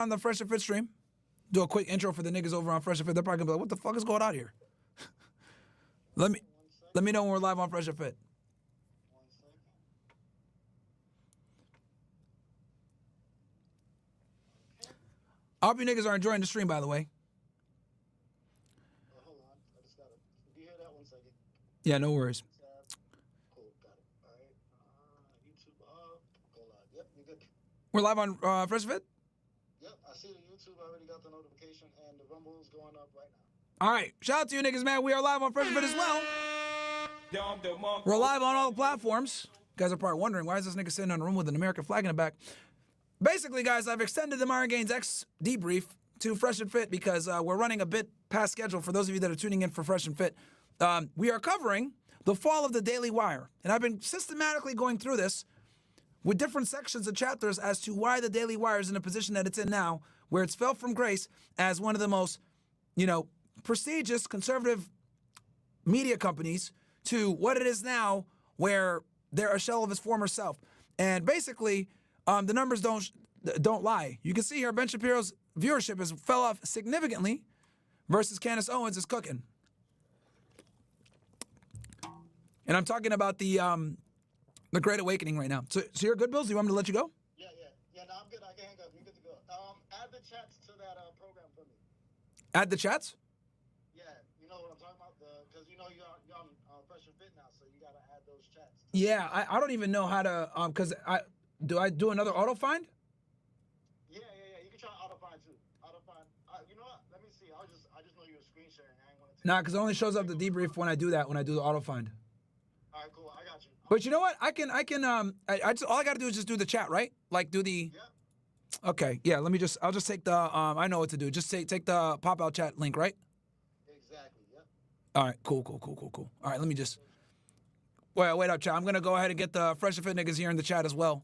On the Fresh and Fit stream, do a quick intro for the niggas over on Fresh and Fit. They're probably gonna be like, what the fuck is going on here? Let me know when we're live on Fresh and Fit. I hope you niggas are enjoying the stream, by the way. Hold on. I just got it. Did you hear that 1 second? Yeah, no worries. Cool, got it. All right. YouTube up. Go live. Yep, you're good. We're live on Fresh and Fit? Yep, I see the YouTube. I already got the notification, and the Rumble is going up right now. All right. Shout out to you niggas, man. We are live on Fresh and Fit as well. We're live on all the platforms. You guys are probably wondering, why is this nigga sitting in a room with an American flag in the back? Basically, guys, I've extended the Myron Gaines X debrief to Fresh and Fit because we're running a bit past schedule for those of you that are tuning in for Fresh and Fit. We are covering the fall of the Daily Wire. And I've been systematically going through this with different sections and chapters as to why the Daily Wire is in a position that it's in now, where it's fell from grace as one of the most, prestigious conservative media companies to what it is now, where they're a shell of its former self. And basically, the numbers don't lie. You can see here Ben Shapiro's viewership has fell off significantly versus Candace Owens is cooking. And I'm talking about the Great Awakening right now. So you're good, Bills? Do you want me to let you go? Yeah. No, I'm good. I can hang up. You're good to go. Add the chats to that program for me. Add the chats? Yeah, you know what I'm talking about? Because you're on Fresh and Fit now, so you got to add those chats. Yeah, I don't even know how to, because do I do another auto find? Yeah. You can try auto find too. Auto find. You know what? Let me see. I just know you're screen sharing. I ain't want to take. Nah, because it only shows up the debrief when I do that. When I do the auto find. All right, cool. I got you. But you know what? I can. I just all I got to do is just do the chat, right? Like do the. Yeah. Okay. Yeah. I'll just take the. I know what to do. Just take the pop out chat link, right? Exactly. Yep. All right. Cool. All right. Let me just. Wait up, chat. I'm gonna go ahead and get the Fresh and Fit niggas here in the chat as well.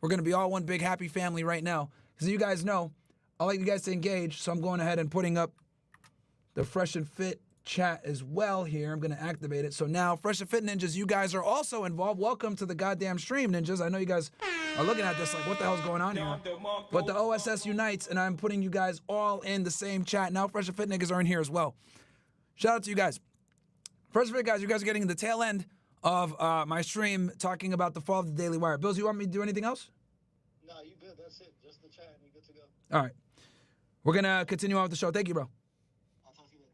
We're going to be all one big happy family right now. Because you guys know, I like you guys to engage, so I'm going ahead and putting up the Fresh and Fit chat as well here. I'm going to activate it. So now, Fresh and Fit Ninjas, you guys are also involved. Welcome to the goddamn stream, Ninjas. I know you guys are looking at this like, what the hell's going on here? But the OSS unites, and I'm putting you guys all in the same chat. Now, Fresh and Fit Niggas are in here as well. Shout out to you guys. Fresh and Fit guys, you guys are getting the tail end of my stream talking about the fall of the Daily Wire. Bills, you want me to do anything else? No, you good. That's it. Just the chat and you're good to go. All right. We're going to continue on with the show. Thank you, bro. I'll talk to you later.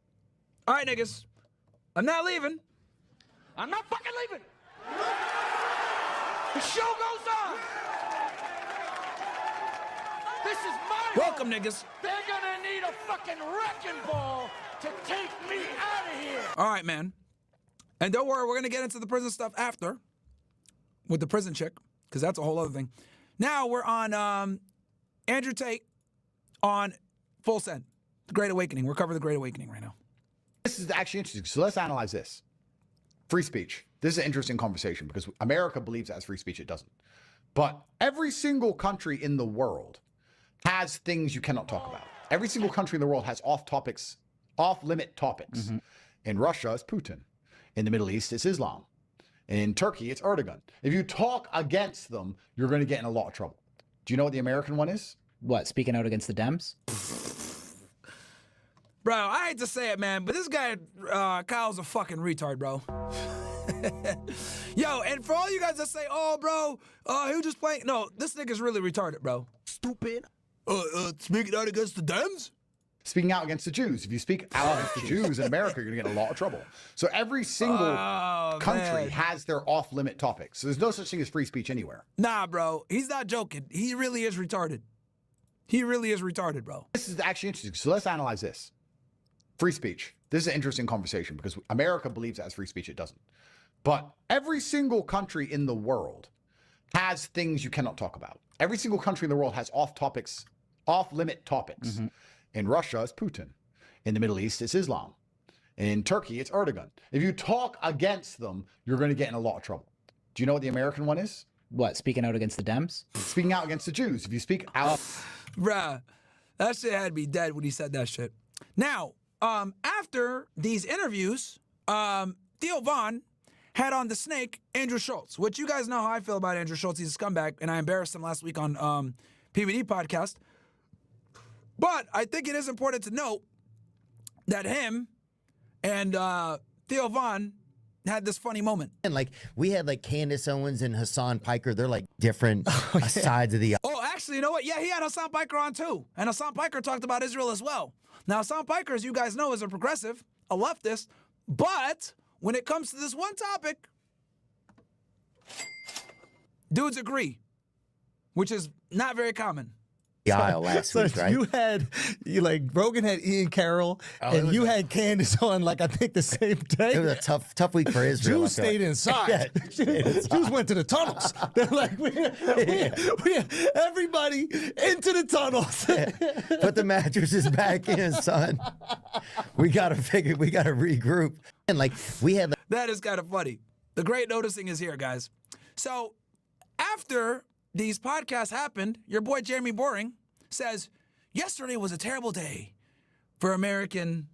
All right, niggas. I'm not leaving. I'm not fucking leaving. The show goes on. This is my Welcome, home. niggas. They're gonna need a fucking wrecking ball to take me out of here. All right, man. And don't worry, we're going to get into the prison stuff after with the prison chick, because that's a whole other thing. Now we're on Andrew Tate on FullSend, The Great Awakening. We're covering The Great Awakening right now. This is actually interesting. So let's analyze this. Free speech. This is an interesting conversation because America believes that as free speech. It doesn't. But every single country in the world has things you cannot talk about. Every single country in the world has off-limit topics. Mm-hmm. In Russia, it's Putin. In the Middle East, it's Islam. In Turkey, it's Erdogan. If you talk against them, you're going to get in a lot of trouble. Do you know what the American one is? What, speaking out against the Dems? Bro, I hate to say it, man, but this guy, Kyle's a fucking retard, bro. Yo, and for all you guys that say, oh, bro, he was just playing. No, this nigga's really retarded, bro. Stupid. Speaking out against the Dems? Speaking out against the Jews. If you speak out against the Jews in America, you're going to get in a lot of trouble. So every single country has their off-limit topics. So there's no such thing as free speech anywhere. Nah, bro. He's not joking. He really is retarded. He really is retarded, bro. This is actually interesting. So let's analyze this. Free speech. This is an interesting conversation because America believes that as free speech. It doesn't. But every single country in the world has things you cannot talk about. Every single country in the world has off-limit topics. Mm-hmm. In Russia, it's Putin. In the Middle East, it's Islam. In Turkey, it's Erdogan. If you talk against them, you're going to get in a lot of trouble. Do you know what the American one is? What, speaking out against the Dems? Speaking out against the Jews. If you speak out... Bruh, that shit had me dead when he said that shit. Now, after these interviews, Theo Von had on the snake Andrew Schultz, which you guys know how I feel about Andrew Schultz. He's a scumbag, and I embarrassed him last week on PBD podcast. But I think it is important to note that him and Theo Von had this funny moment. And like we had like Candace Owens and Hassan Piker. They're like different sides of the. Oh, actually, you know what? Yeah, he had Hassan Piker on too. And Hassan Piker talked about Israel as well. Now, Hassan Piker, as you guys know, is a progressive, a leftist. But when it comes to this one topic, dudes agree, which is not very common. The aisle last week, right? Rogan had Ian Carroll, and you had Candace on like I think the same day. It was a tough week for Israel. Jews stayed inside. Jews went to the tunnels. They're like, we everybody into the tunnels. Put the mattresses back in, son. We gotta regroup. And like we had. That is kind of funny. The great noticing is here, guys. So after these podcasts happened, your boy Jeremy Boring says, yesterday was a terrible day for American.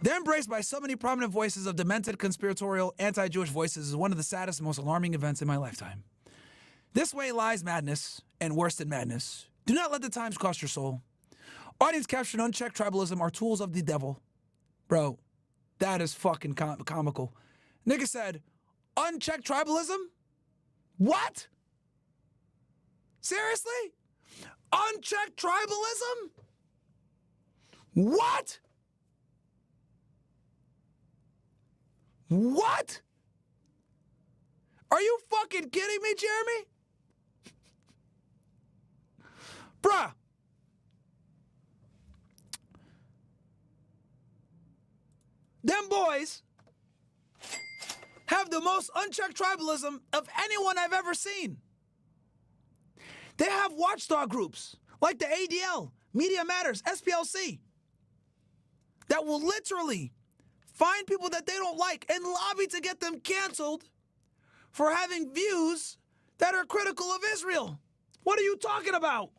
They're embraced by so many prominent voices of demented, conspiratorial, anti-Jewish voices is one of the saddest and most alarming events in my lifetime. This way lies madness, and worse than madness. Do not let the times cost your soul. Audience capture and unchecked tribalism are tools of the devil. Bro, that is fucking comical. Nigga said, unchecked tribalism? What? Seriously? Unchecked tribalism? What? What? Are you fucking kidding me, Jeremy? Bruh. Them boys have the most unchecked tribalism of anyone I've ever seen. They have watchdog groups like the ADL, Media Matters, SPLC, that will literally find people that they don't like and lobby to get them canceled for having views that are critical of Israel. What are you talking about?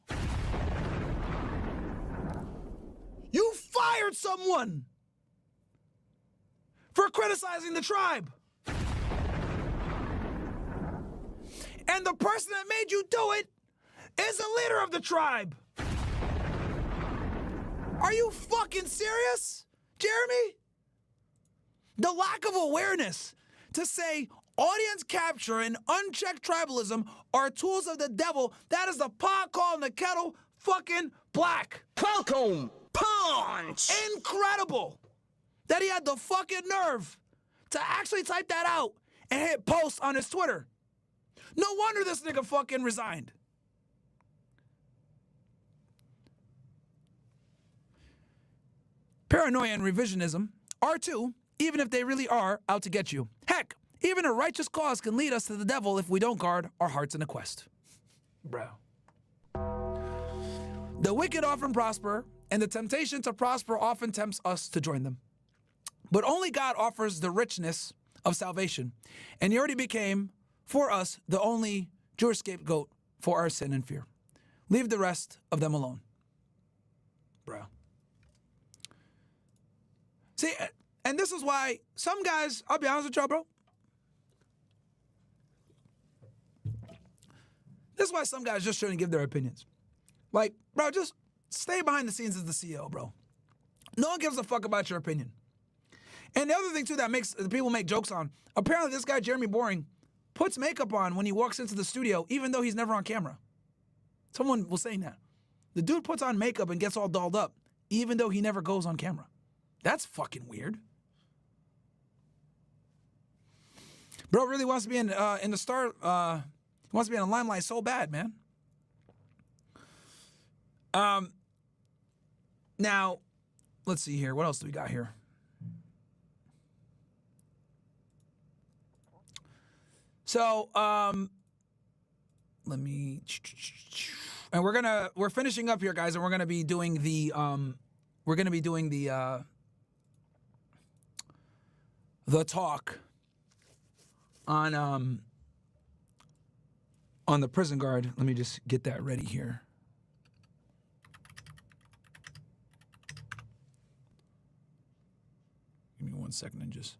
You fired someone for criticizing the tribe. And the person that made you do it is the leader of the tribe. Are you fucking serious, Jeremy? The lack of awareness to say audience capture and unchecked tribalism are tools of the devil, that is the pot calling the kettle fucking black. Welcome, punch! Incredible that he had the fucking nerve to actually type that out and hit post on his Twitter. No wonder this nigga fucking resigned. Paranoia and revisionism are too, even if they really are out to get you. Heck, even a righteous cause can lead us to the devil if we don't guard our hearts in a quest. Bro. The wicked often prosper, and the temptation to prosper often tempts us to join them. But only God offers the richness of salvation, and he already became, for us, the only Jewish scapegoat for our sin and fear. Leave the rest of them alone. Bro. See, and this is why some guys, I'll be honest with y'all, bro. This is why some guys just shouldn't give their opinions. Like, bro, just stay behind the scenes as the CEO, bro. No one gives a fuck about your opinion. And the other thing, too, that makes people make jokes on, apparently this guy, Jeremy Boring, puts makeup on when he walks into the studio, even though he's never on camera. Someone was saying that. The dude puts on makeup and gets all dolled up, even though he never goes on camera. That's fucking weird. Bro really wants to be in the star. He wants to be in the limelight so bad, man. Now, let's see here. What else do we got here? So, let me. And we're finishing up here, guys, and we're gonna be doing the talk on the prison guard. Let me just get that ready here. Give me 1 second and just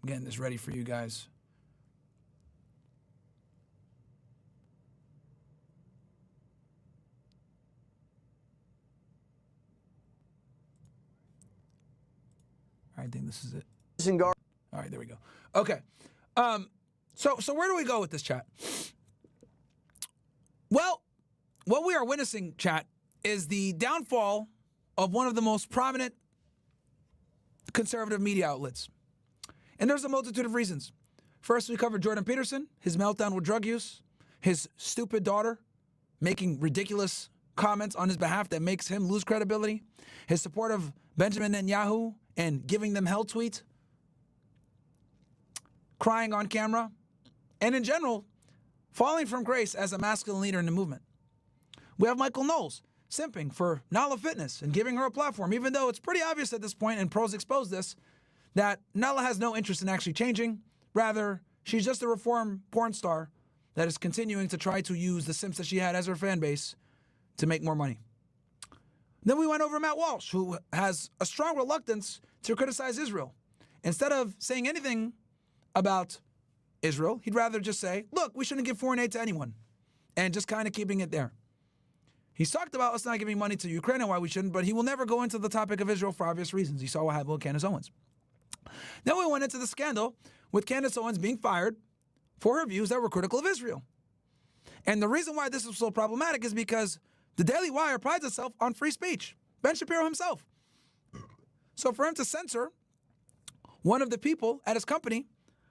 getting this ready for you guys. I think this is it. All right, there we go. Okay. So where do we go with this, chat? Well, what we are witnessing, chat, is the downfall of one of the most prominent conservative media outlets. And there's a multitude of reasons. First, we covered Jordan Peterson, his meltdown with drug use, his stupid daughter making ridiculous comments on his behalf that makes him lose credibility, his support of Benjamin Netanyahu and giving them hell tweets, crying on camera, and in general, falling from grace as a masculine leader in the movement. We have Michael Knowles simping for Nala Fitness and giving her a platform, even though it's pretty obvious at this point, and pros expose this, that Nala has no interest in actually changing. Rather, she's just a reform porn star that is continuing to try to use the simps that she had as her fan base to make more money. Then we went over Matt Walsh, who has a strong reluctance to criticize Israel. Instead of saying anything about Israel, he'd rather just say, look, we shouldn't give foreign aid to anyone, and just kind of keeping it there. He's talked about us not giving money to Ukraine and why we shouldn't, but he will never go into the topic of Israel for obvious reasons. You saw what happened with Candace Owens. Then we went into the scandal with Candace Owens being fired for her views that were critical of Israel. And the reason why this is so problematic is because the Daily Wire prides itself on free speech. Ben Shapiro himself. So for him to censor one of the people at his company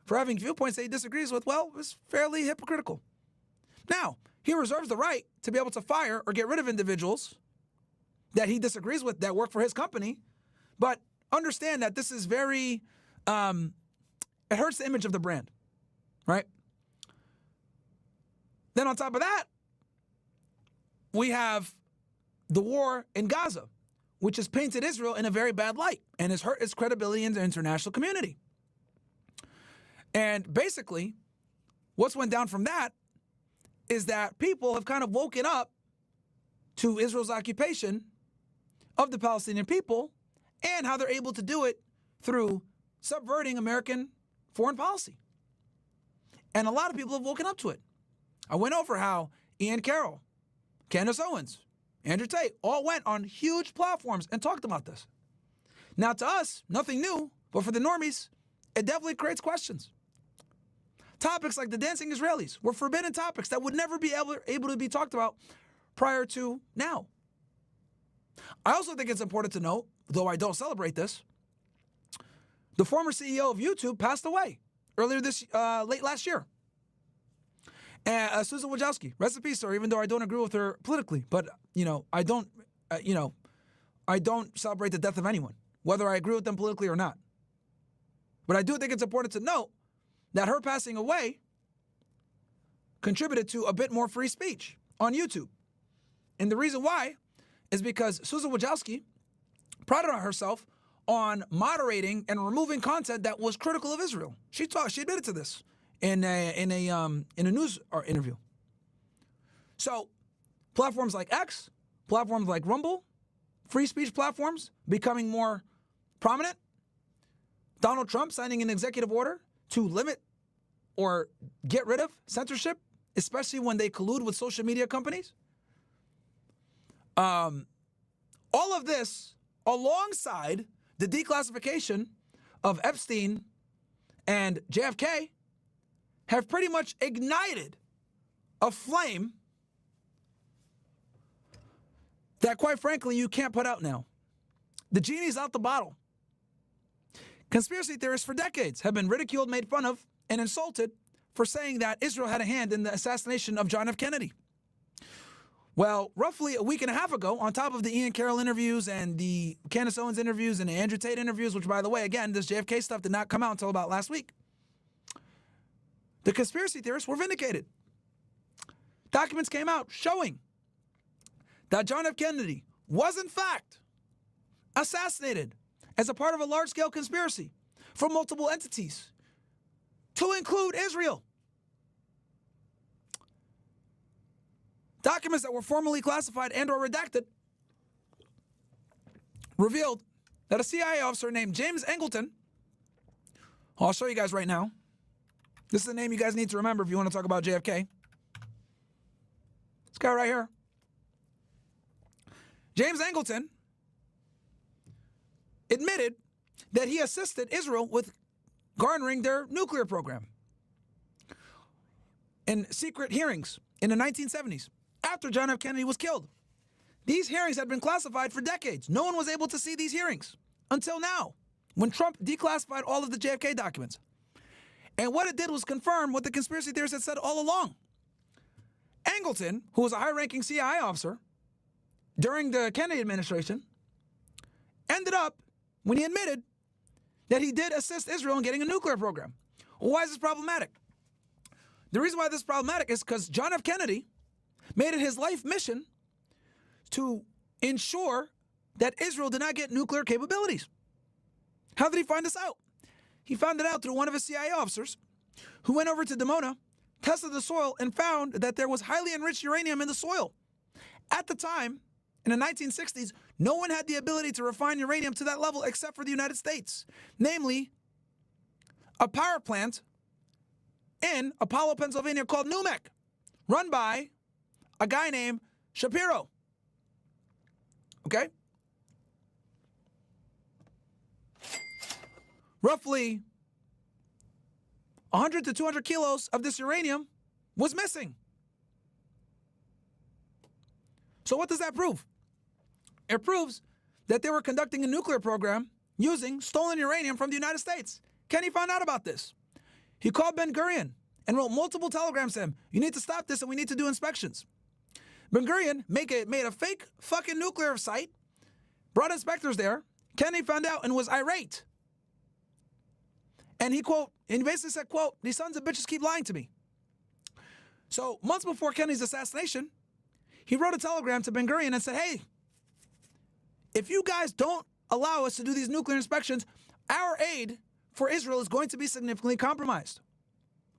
for having viewpoints that he disagrees with, well, it's fairly hypocritical. Now, he reserves the right to be able to fire or get rid of individuals that he disagrees with that work for his company, but understand that this is very, it hurts the image of the brand, right? Then on top of that, we have the war in Gaza, which has painted Israel in a very bad light and has hurt its credibility in the international community. And basically, what's went down from that is that people have kind of woken up to Israel's occupation of the Palestinian people and how they're able to do it through subverting American foreign policy. And a lot of people have woken up to it. I went over how Ian Carroll, Candace Owens, Andrew Tate all went on huge platforms and talked about this. Now, to us, nothing new, but for the normies, it definitely creates questions. Topics like the dancing Israelis were forbidden topics that would never be able to be talked about prior to now. I also think it's important to note, though I don't celebrate this, the former CEO of YouTube passed away earlier late last year. And Susan Wojcicki, rest in peace, sir, even though I don't agree with her politically, but I don't celebrate the death of anyone, whether I agree with them politically or not. But I do think it's important to note that her passing away contributed to a bit more free speech on YouTube. And the reason why is because Susan Wojcicki prided on herself on moderating and removing content that was critical of Israel. She admitted to this in a news interview. So platforms like X, platforms like Rumble, free speech platforms becoming more prominent. Donald Trump signing an executive order to limit or get rid of censorship, especially when they collude with social media companies. All of this alongside the declassification of Epstein and JFK have pretty much ignited a flame that, quite frankly, you can't put out now. The genie's out the bottle. Conspiracy theorists for decades have been ridiculed, made fun of, and insulted for saying that Israel had a hand in the assassination of John F. Kennedy. Well, roughly a week and a half ago, on top of the Ian Carroll interviews and the Candace Owens interviews and the Andrew Tate interviews, which, by the way, again, this JFK stuff did not come out until about last week, the conspiracy theorists were vindicated. Documents came out showing that John F. Kennedy was, in fact, assassinated as a part of a large-scale conspiracy from multiple entities, to include Israel. Documents that were formally classified and or redacted revealed that a CIA officer named James Angleton, who I'll show you guys right now. This is a name you guys need to remember if you want to talk about JFK. This guy right here. James Angleton admitted that he assisted Israel with garnering their nuclear program in secret hearings in the 1970s after John F. Kennedy was killed. These hearings had been classified for decades. No one was able to see these hearings until now, when Trump declassified all of the JFK documents. And what it did was confirm what the conspiracy theorists had said all along. Angleton, who was a high-ranking CIA officer during the Kennedy administration, ended up, when he admitted, that he did assist Israel in getting a nuclear program. Well, why is this problematic? The reason why this is problematic is because John F. Kennedy made it his life mission to ensure that Israel did not get nuclear capabilities. How did he find this out? He found it out through one of his CIA officers who went over to Dimona, tested the soil, and found that there was highly enriched uranium in the soil. At the time, in the 1960s, no one had the ability to refine uranium to that level except for the United States, namely a power plant in Apollo, Pennsylvania called NUMEC, run by a guy named Shapiro. Okay? Roughly 100 to 200 kilos of this uranium was missing. So what does that prove? It proves that they were conducting a nuclear program using stolen uranium from the United States. Kenny found out about this. He called Ben-Gurion and wrote multiple telegrams to him. You need to stop this and we need to do inspections. Ben-Gurion made a fake fucking nuclear site, brought inspectors there. Kenny found out and was irate. And he basically said, quote, these sons of bitches keep lying to me. So months before Kennedy's assassination, he wrote a telegram to Ben-Gurion and said, hey, if you guys don't allow us to do these nuclear inspections, our aid for Israel is going to be significantly compromised.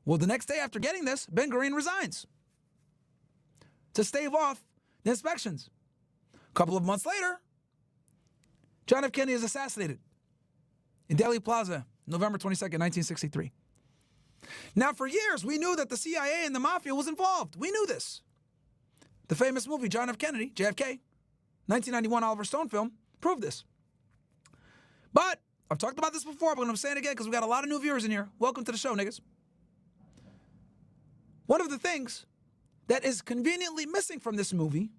Well, the next day after getting this, Ben-Gurion resigns to stave off the inspections. A couple of months later, John F. Kennedy is assassinated in Dealey Plaza, November 22nd, 1963. Now, for years, we knew that the CIA and the mafia was involved. We knew this. The famous movie, John F. Kennedy, JFK, 1991 Oliver Stone film, proved this. But I've talked about this before, but I'm going to say it again because we got a lot of new viewers in here. Welcome to the show, niggas. One of the things that is conveniently missing from this movie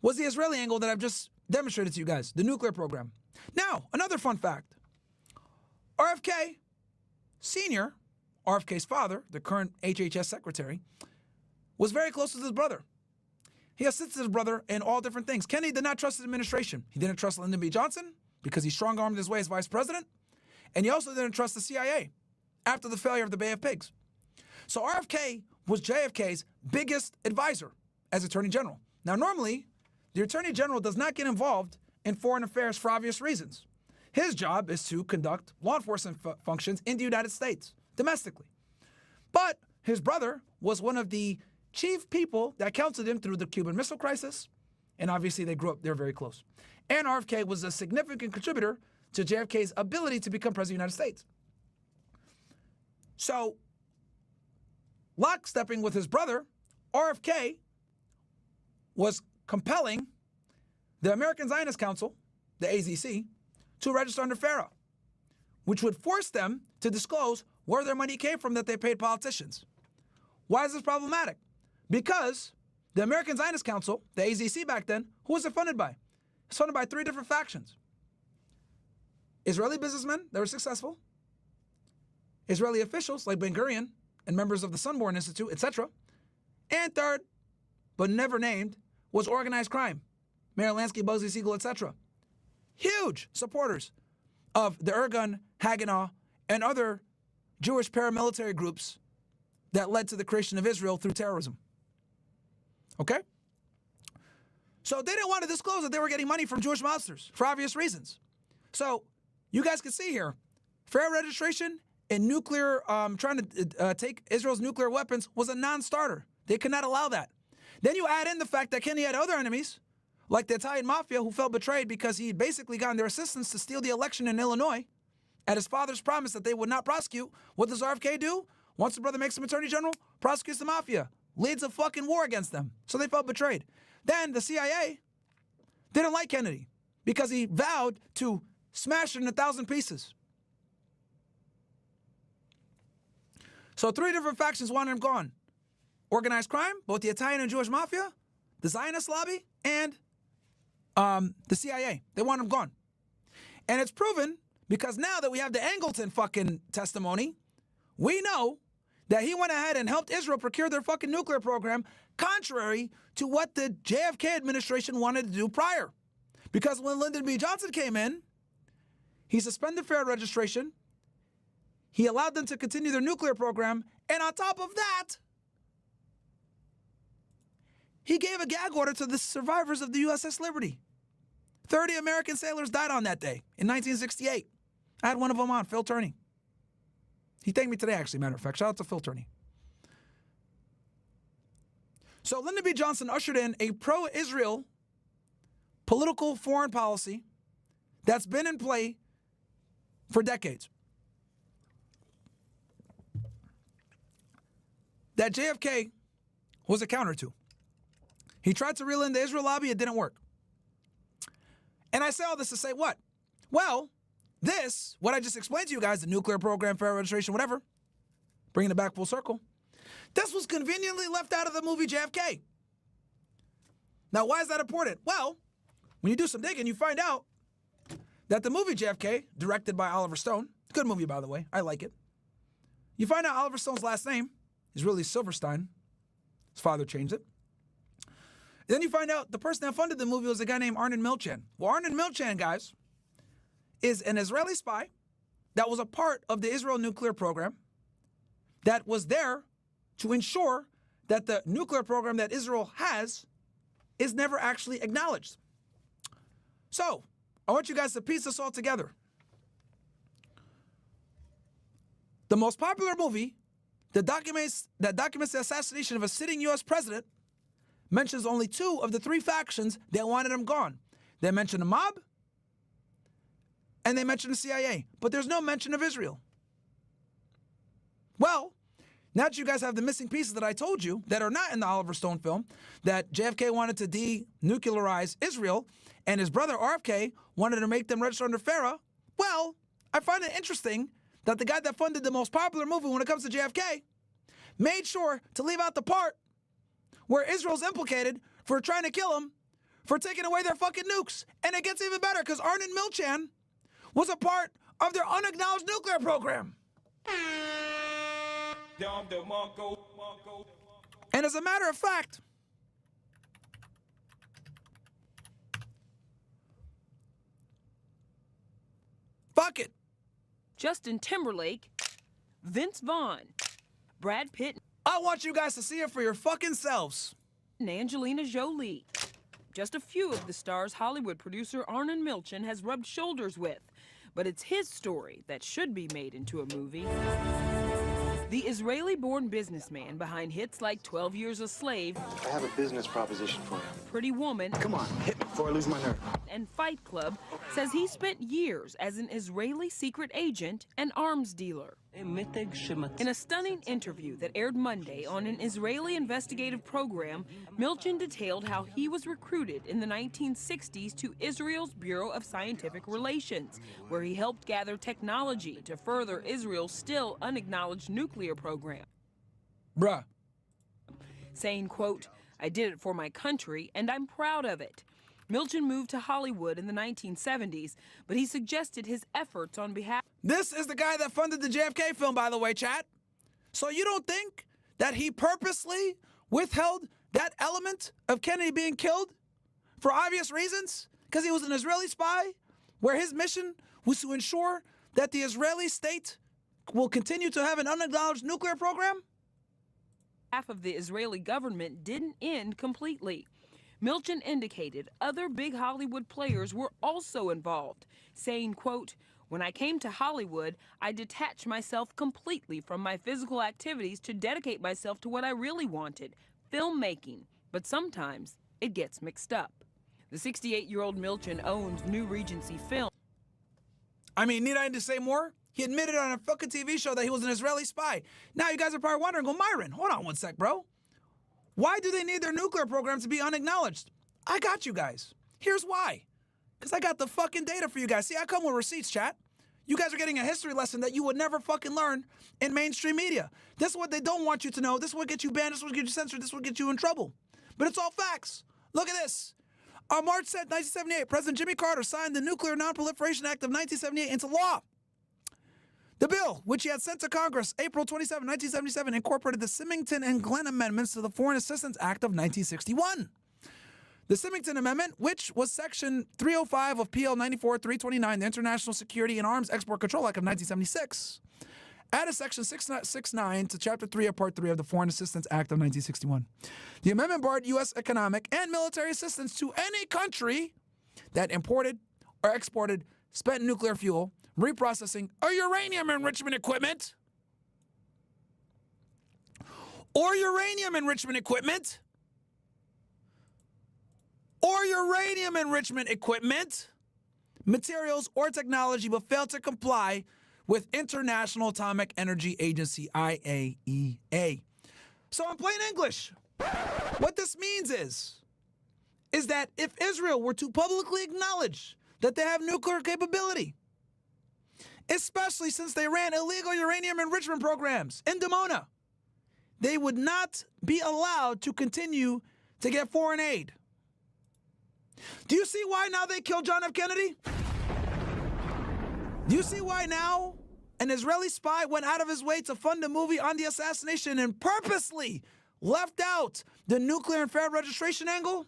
was the Israeli angle that I've just demonstrated to you guys, the nuclear program. Now, another fun fact. RFK Sr., RFK's father, the current HHS secretary, was very close with his brother. He assisted his brother in all different things. Kennedy did not trust his administration. He didn't trust Lyndon B. Johnson because he strong-armed his way as vice president. And he also didn't trust the CIA after the failure of the Bay of Pigs. So RFK was JFK's biggest advisor as Attorney General. Now, normally, the Attorney General does not get involved in foreign affairs for obvious reasons. His job is to conduct law enforcement functions in the United States, domestically. But his brother was one of the chief people that counseled him through the Cuban Missile Crisis, and obviously they grew up, they're very close. And RFK was a significant contributor to JFK's ability to become president of the United States. So, lockstepping with his brother, RFK was compelling the American Zionist Council, the AZC, to register under FARA, which would force them to disclose where their money came from that they paid politicians. Why is this problematic? Because the American Zionist Council, the AZC back then, who was it funded by? It's funded by 3 different factions. Israeli businessmen that were successful, Israeli officials like Ben-Gurion and members of the Sunborn Institute, etc. And third, but never named, was organized crime. Meir Lansky, Bugsy Siegel, etc. Huge supporters of the Irgun, Haganah, and other Jewish paramilitary groups that led to the creation of Israel through terrorism. Okay? So they didn't want to disclose that they were getting money from Jewish mobsters for obvious reasons. So you guys can see here, FARA registration and nuclear, trying to take Israel's nuclear weapons was a non-starter. They could not allow that. Then you add in the fact that Kennedy had other enemies, like the Italian mafia, who felt betrayed because he had basically gotten their assistance to steal the election in Illinois at his father's promise that they would not prosecute. What does RFK do? Once the brother makes him attorney general, prosecutes the mafia, leads a fucking war against them. So they felt betrayed. Then the CIA didn't like Kennedy. because he vowed to smash it in 1,000 pieces. So 3 different factions wanted him gone. Organized crime, both the Italian and Jewish mafia, the Zionist lobby, and the CIA. They want him gone. And it's proven because now that we have the Angleton fucking testimony, we know that he went ahead and helped Israel procure their fucking nuclear program, contrary to what the JFK administration wanted to do prior. Because when Lyndon B. Johnson came in, he suspended fair registration, he allowed them to continue their nuclear program, and on top of that, he gave a gag order to the survivors of the USS Liberty. 30 American sailors died on that day in 1968. I had one of them on, Phil Turney. He thanked me today, actually, matter of fact. Shout out to Phil Turney. So Lyndon B. Johnson ushered in a pro-Israel political foreign policy that's been in play for decades. That JFK was a counter to. He tried to reel in the Israel lobby, it didn't work. And I say all this to say what? Well, this, what I just explained to you guys, the nuclear program, fair registration, whatever, bringing it back full circle, this was conveniently left out of the movie JFK. Now, why is that important? Well, when you do some digging, you find out that the movie JFK, directed by Oliver Stone, good movie, by the way, I like it. You find out Oliver Stone's last name is really Silverstein. His father changed it. And then you find out the person that funded the movie was a guy named Arnon Milchan. Well, Arnon Milchan, guys, is an Israeli spy that was a part of the Israel nuclear program that was there to ensure that the nuclear program that Israel has is never actually acknowledged. So, I want you guys to piece this all together. The most popular movie that documents the assassination of a sitting U.S. president mentions only 2 of the 3 factions that wanted him gone. They mention the mob, and they mention the CIA, but there's no mention of Israel. Well, now that you guys have the missing pieces that I told you that are not in the Oliver Stone film, that JFK wanted to denuclearize Israel, and his brother RFK wanted to make them register under FARA, well, I find it interesting that the guy that funded the most popular movie when it comes to JFK made sure to leave out the part where Israel's implicated for trying to kill him, for taking away their fucking nukes. And it gets even better because Arnon Milchan was a part of their unacknowledged nuclear program. And as a matter of fact, fuck it. Justin Timberlake, Vince Vaughn, Brad Pitt, I want you guys to see it for your fucking selves. and Angelina Jolie. Just a few of the stars Hollywood producer Arnon Milchan has rubbed shoulders with. But it's his story that should be made into a movie. The Israeli-born businessman behind hits like 12 Years a Slave, I have a business proposition for you. Pretty Woman, Come on, hit me before I lose my nerve. and Fight Club, says he spent years as an Israeli secret agent and arms dealer. In a stunning interview that aired Monday on an Israeli investigative program, Milchan detailed how he was recruited in the 1960s to Israel's Bureau of Scientific Relations, where he helped gather technology to further Israel's still unacknowledged nuclear program. Bruh. Saying, quote, "I did it for my country, and I'm proud of it." Milchan moved to Hollywood in the 1970s, but he suggested his efforts on behalf. This is the guy that funded the JFK film, by the way, chat. So you don't think that he purposely withheld that element of Kennedy being killed for obvious reasons? Because he was an Israeli spy, where his mission was to ensure that the Israeli state will continue to have an unacknowledged nuclear program? Half of the Israeli government didn't end completely. Milchan indicated other big Hollywood players were also involved, saying, quote, "When I came to Hollywood, I detached myself completely from my physical activities to dedicate myself to what I really wanted, filmmaking. But sometimes it gets mixed up." The 68-year-old Milchan owns New Regency Film. I mean, need I to say more? He admitted on a fucking TV show that he was an Israeli spy. Now you guys are probably wondering, go, Myron, hold on one sec, bro. Why do they need their nuclear program to be unacknowledged? I got you guys. Here's why. Because I got the fucking data for you guys. See, I come with receipts, chat. You guys are getting a history lesson that you would never fucking learn in mainstream media. This is what they don't want you to know. This is what gets you banned. This is what gets you censored. This is what gets you in trouble. But it's all facts. Look at this. On March 10, 1978, President Jimmy Carter signed the Nuclear Non-Proliferation Act of 1978 into law. The bill, which he had sent to Congress April 27, 1977, incorporated the Symington and Glenn Amendments to the Foreign Assistance Act of 1961. The Symington Amendment, which was Section 305 of PL 94-329, the International Security and Arms Export Control Act of 1976, added Section 669 to Chapter 3 of Part 3 of the Foreign Assistance Act of 1961. The amendment barred U.S. economic and military assistance to any country that imported or exported spent nuclear fuel, reprocessing, or uranium enrichment equipment, materials, or technology, but failed to comply with International Atomic Energy Agency, IAEA. So in plain English, what this means is that if Israel were to publicly acknowledge that they have nuclear capability, especially since they ran illegal uranium enrichment programs in Dimona, they would not be allowed to continue to get foreign aid. Do you see why now they killed John F. Kennedy? Do you see why now an Israeli spy went out of his way to fund a movie on the assassination and purposely left out the nuclear and fair registration angle?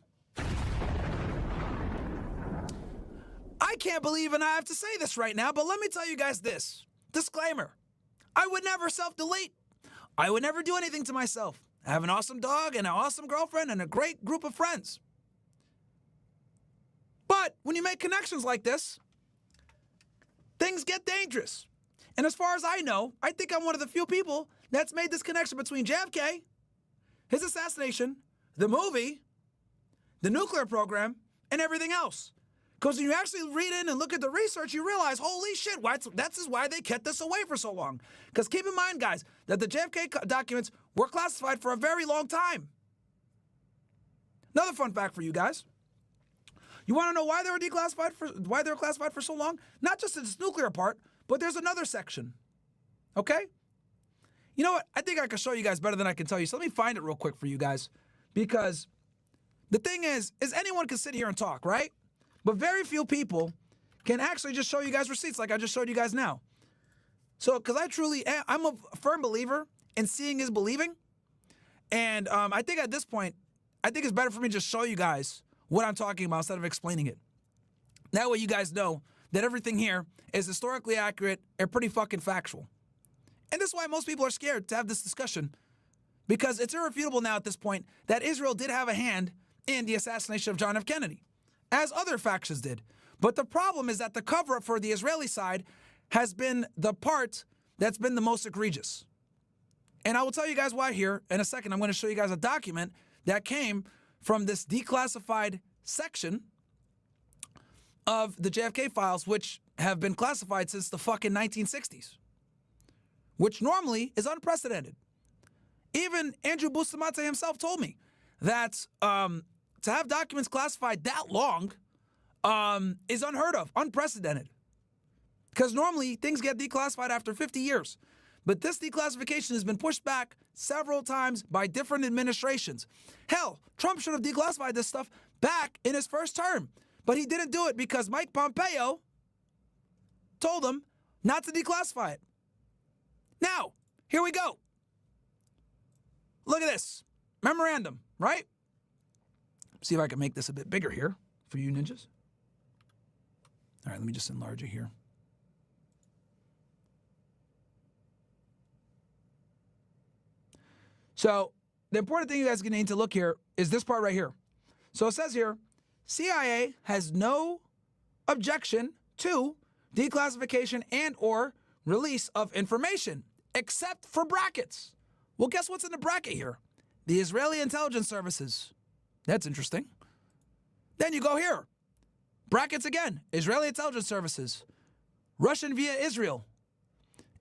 I can't believe, and I have to say this right now, but let me tell you guys this. Disclaimer. I would never self-delete. I would never do anything to myself. I have an awesome dog and an awesome girlfriend and a great group of friends. But when you make connections like this, things get dangerous. And as far as I know, I think I'm one of the few people that's made this connection between JFK, his assassination, the movie, the nuclear program, and everything else. Because when you actually read in and look at the research, you realize, holy shit, that's why they kept this away for so long. Because keep in mind, guys, that the JFK documents were classified for a very long time. Another fun fact for you guys. You want to know why they were classified for so long? Not just this nuclear part, but there's another section. Okay? You know what? I think I can show you guys better than I can tell you. So let me find it real quick for you guys. Because the thing is anyone can sit here and talk, right? But very few people can actually just show you guys receipts like I just showed you guys now. So, because I'm a firm believer in seeing is believing. And I think at this point, I think it's better for me to just show you guys what I'm talking about instead of explaining it. That way you guys know that everything here is historically accurate and pretty fucking factual. And this is why most people are scared to have this discussion, because it's irrefutable now at this point that Israel did have a hand in the assassination of John F. Kennedy, as other factions did. But the problem is that the cover-up for the Israeli side has been the part that's been the most egregious. And I will tell you guys why here in a second. I'm going to show you guys a document that came from this declassified section of the JFK files, which have been classified since the fucking 1960s, which normally is unprecedented. Even Andrew Bustamante himself told me that to have documents classified that long is unheard of, unprecedented. Because normally things get declassified after 50 years. But this declassification has been pushed back several times by different administrations. Hell, Trump should have declassified this stuff back in his first term. But he didn't do it because Mike Pompeo told him not to declassify it. Now, here we go. Look at this. Memorandum, right? See if I can make this a bit bigger here for you ninjas. All right, let me just enlarge it here. So the important thing you guys are going to need to look here is this part right here. So it says here, CIA has no objection to declassification and or release of information, except for brackets. Well, guess what's in the bracket here? The Israeli intelligence services. That's interesting. Then you go here. Brackets again. Israeli intelligence services. Russian via Israel.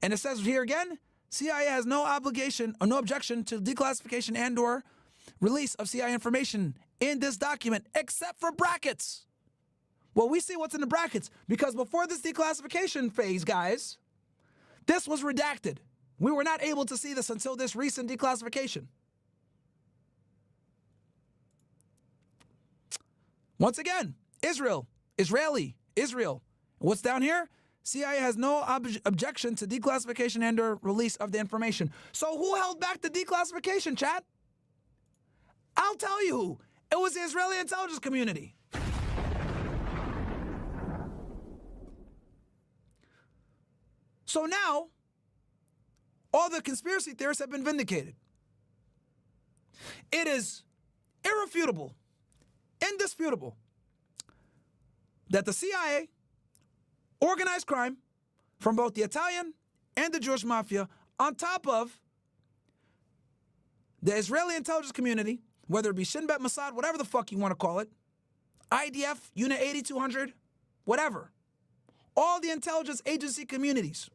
And it says here again, CIA has no obligation or no objection to declassification and or release of CIA information in this document, except for brackets. Well, we see what's in the brackets because before this declassification phase, guys, this was redacted. We were not able to see this until this recent declassification. Once again, Israel. What's down here? CIA has no objection to declassification and or release of the information. So who held back the declassification, chat? I'll tell you who. It was the Israeli intelligence community. So now, all the conspiracy theorists have been vindicated. It is irrefutable, indisputable, that the CIA, organized crime from both the Italian and the Jewish mafia, on top of the Israeli intelligence community, whether it be Shin Bet, Mossad, whatever the fuck you want to call it, IDF, Unit 8200, whatever, all the intelligence agency communities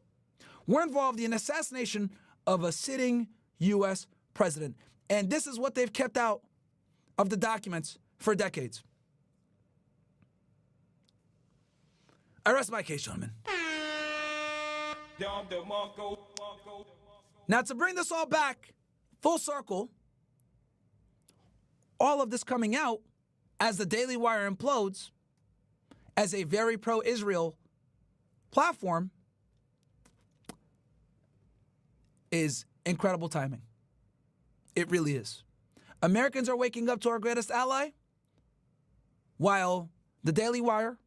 were involved in the assassination of a sitting U.S. president. And this is what they've kept out of the documents for decades. I rest my case, gentlemen. Now, to bring this all back full circle, all of this coming out as the Daily Wire implodes as a very pro-Israel platform is incredible timing. It really is. Americans are waking up to our greatest ally, while the Daily Wire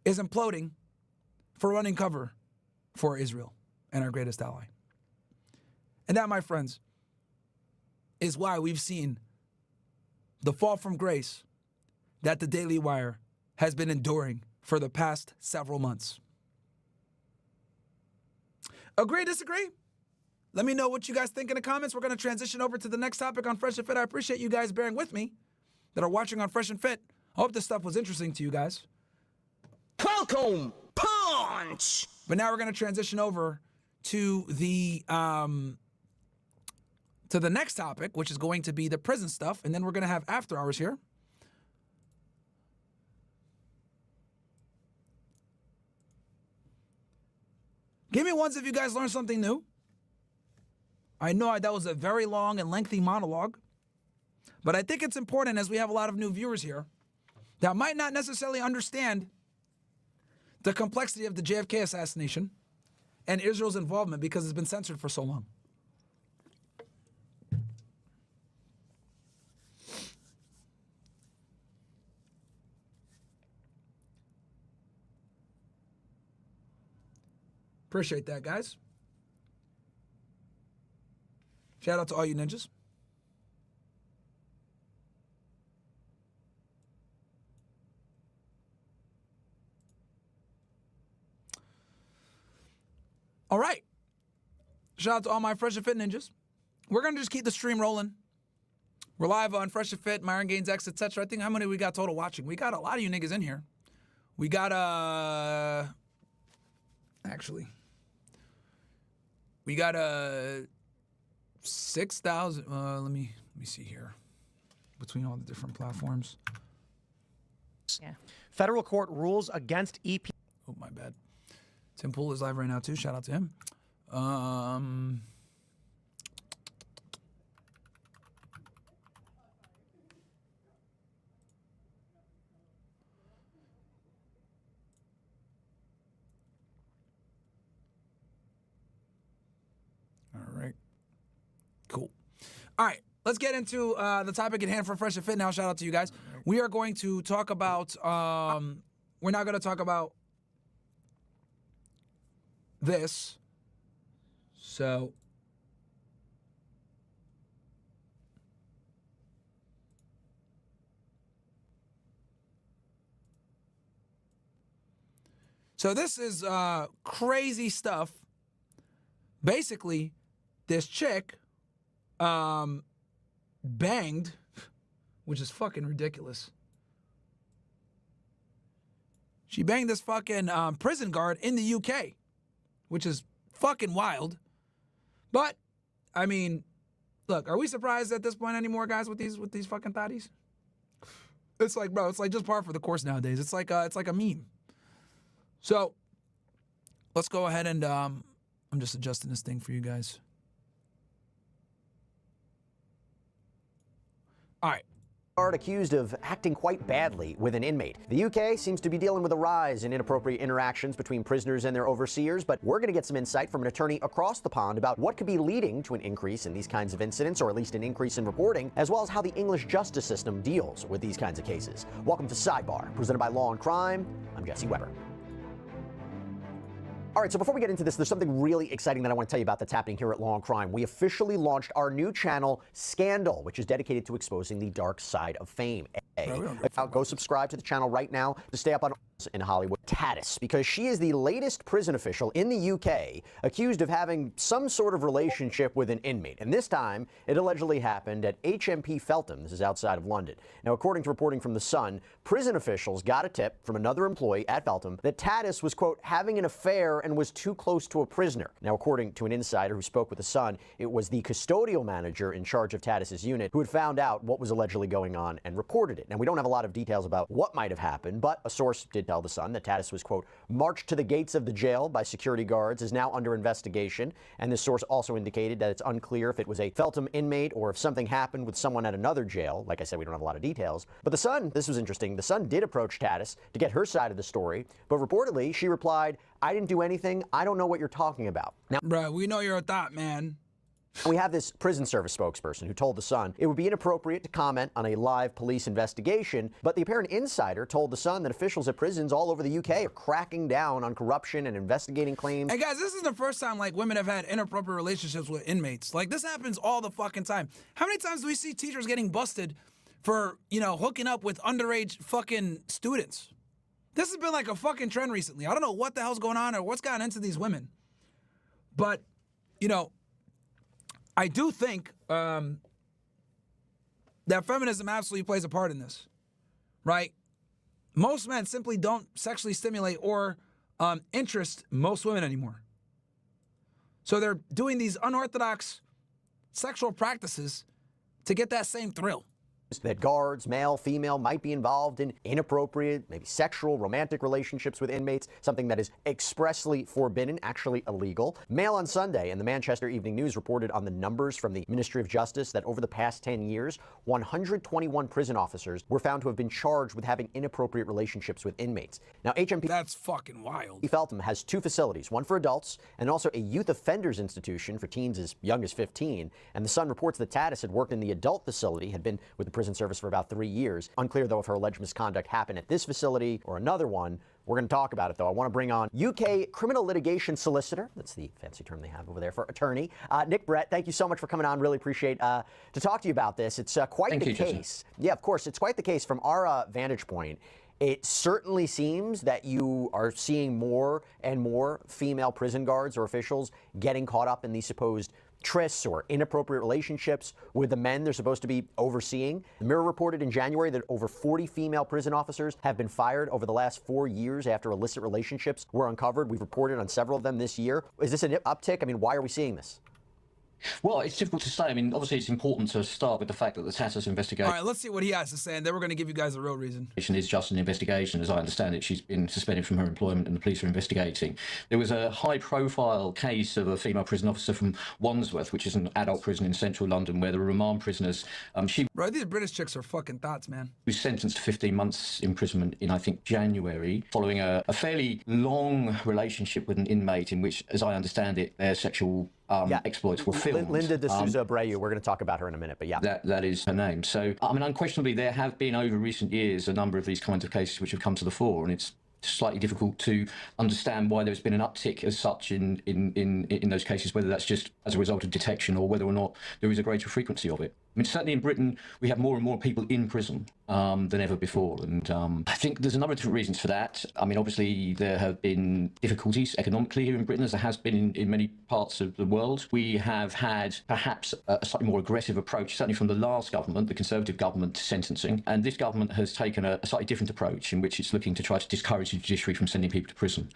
is imploding for running cover for Israel and our greatest ally. And that, my friends, is why we've seen the fall from grace that the Daily Wire has been enduring for the past several months. Agree, disagree? Let me know what you guys think in the comments. We're going to transition over to the next topic on Fresh and Fit. I appreciate you guys bearing with me that are watching on Fresh and Fit. I hope this stuff was interesting to you guys. Welcome, punch! But now we're going to transition over to the next topic, which is going to be the prison stuff, and then we're going to have after hours here. Give me ones if you guys learned something new. I know that was a very long and lengthy monologue, but I think it's important, as we have a lot of new viewers here that might not necessarily understand the complexity of the JFK assassination and Israel's involvement because it's been censored for so long. Appreciate that, guys. Shout out to all you ninjas. All right. Shout out to all my Fresh and Fit ninjas. We're going to just keep the stream rolling. We're live on Fresh and Fit, Myron Gaines X, etc. I think how many we got total watching? We got a lot of you niggas in here. We got actually we got 6,000. Let me see here. Between all the different platforms. Yeah. Federal court rules against EP. Oh, my bad. Tim Pool is live right now too. Shout out to him. All right. Cool. All right. Let's get into the topic at hand for Fresh and Fit now. Shout out to you guys. We are going to talk about, we're not going to talk about this. So this is crazy stuff. Basically, this chick banged, which is fucking ridiculous. She banged this fucking prison guard in the UK, which is fucking wild. But, I mean, look, are we surprised at this point anymore, guys, with these fucking thotties? It's like, bro, it's like just par for the course nowadays. It's like a meme. So let's go ahead and I'm just adjusting this thing for you guys. All right. Accused of acting quite badly with an inmate. The UK seems to be dealing with a rise in inappropriate interactions between prisoners and their overseers, but we're going to get some insight from an attorney across the pond about what could be leading to an increase in these kinds of incidents, or at least an increase in reporting, as well as how the English justice system deals with these kinds of cases. Welcome to Sidebar, presented by Law and Crime. I'm Jesse Weber. All right, so before we get into this, there's something really exciting that I want to tell you about that's happening here at Law and Crime. We officially launched our new channel, Scandal, which is dedicated to exposing the dark side of fame. Go subscribe to the channel right now to stay up on in Hollywood. Tate, because she is the latest prison official in the UK accused of having some sort of relationship with an inmate. And this time, it allegedly happened at HMP Feltham. This is outside of London. Now, according to reporting from The Sun, prison officials got a tip from another employee at Feltham that Tate was, quote, having an affair and was too close to a prisoner. Now, according to an insider who spoke with The Sun, it was the custodial manager in charge of Tatis's unit who had found out what was allegedly going on and reported it. Now, we don't have a lot of details about what might have happened, but a source did tell The Sun that Tate was, quote, marched to the gates of the jail by security guards, is now under investigation. And this source also indicated that it's unclear if it was a Feltham inmate or if something happened with someone at another jail. Like I said, we don't have a lot of details. But The Sun, this was interesting, The Sun did approach Tate to get her side of the story, but reportedly she replied, I didn't do anything. I don't know what you're talking about. Now, bro, we know you're a thought, man. We have this prison service spokesperson who told The Sun it would be inappropriate to comment on a live police investigation, but the apparent insider told The Sun that officials at prisons all over the UK are cracking down on corruption and investigating claims. And guys, this is the first time like women have had inappropriate relationships with inmates. Like this happens all the fucking time. How many times do we see teachers getting busted for, you know, hooking up with underage fucking students? This has been like a fucking trend recently. I don't know what the hell's going on or what's gotten into these women. But, you know, I do think that feminism absolutely plays a part in this, right? Most men simply don't sexually stimulate or interest most women anymore. So they're doing these unorthodox sexual practices to get that same thrill. That guards, male, female, might be involved in inappropriate, maybe sexual, romantic relationships with inmates, something that is expressly forbidden, actually illegal. Mail on Sunday and the Manchester Evening News reported on the numbers from the Ministry of Justice that over the past 10 years, 121 prison officers were found to have been charged with having inappropriate relationships with inmates. Now, HMP... That's fucking wild. Feltham has two facilities, one for adults and also a youth offenders institution for teens as young as 15. And The Sun reports that Tate had worked in the adult facility, had been with the prison service for about 3 years. Unclear, though, if her alleged misconduct happened at this facility or another one. We're going to talk about it, though. I want to bring on UK criminal litigation solicitor. That's the fancy term they have over there for attorney. Nick Brett, thank you so much for coming on. Really appreciate to talk to you about this. It's quite the case. Yeah, of course. It's quite the case from our vantage point. It certainly seems that you are seeing more and more female prison guards or officials getting caught up in these supposed trysts or inappropriate relationships with the men they're supposed to be overseeing. The Mirror reported in January that over 40 female prison officers have been fired over the last 4 years after illicit relationships were uncovered. We've reported on several of them this year. Is this an uptick? I mean, why are we seeing this? Well, it's difficult to say. I mean, obviously, it's important to start with the fact that the Tate investigation... All right, let's see what he has to say, and then we're going to give you guys a real reason. ...is just an investigation. As I understand it, she's been suspended from her employment and the police are investigating. There was a high-profile case of a female prison officer from Wandsworth, which is an adult prison in central London, where there were remand prisoners. Right, these British chicks are fucking thoughts, man. She was sentenced to 15 months imprisonment in, I think, January, following a fairly long relationship with an inmate in which, as I understand it, their sexual... exploits were filmed. Linda D'Souza Abreu, we're going to talk about her in a minute, but yeah. That is her name. So, I mean, unquestionably, there have been over recent years a number of these kinds of cases which have come to the fore, and it's slightly difficult to understand why there's been an uptick as such in those cases, whether that's just as a result of detection or whether or not there is a greater frequency of it. I mean, certainly in Britain, we have more and more people in prison than ever before. And I think there's a number of different reasons for that. I mean, obviously, there have been difficulties economically here in Britain, as there has been in many parts of the world. We have had perhaps a slightly more aggressive approach, certainly from the last government, the Conservative government, to sentencing. And this government has taken a slightly different approach in which it's looking to try to discourage the judiciary from sending people to prison.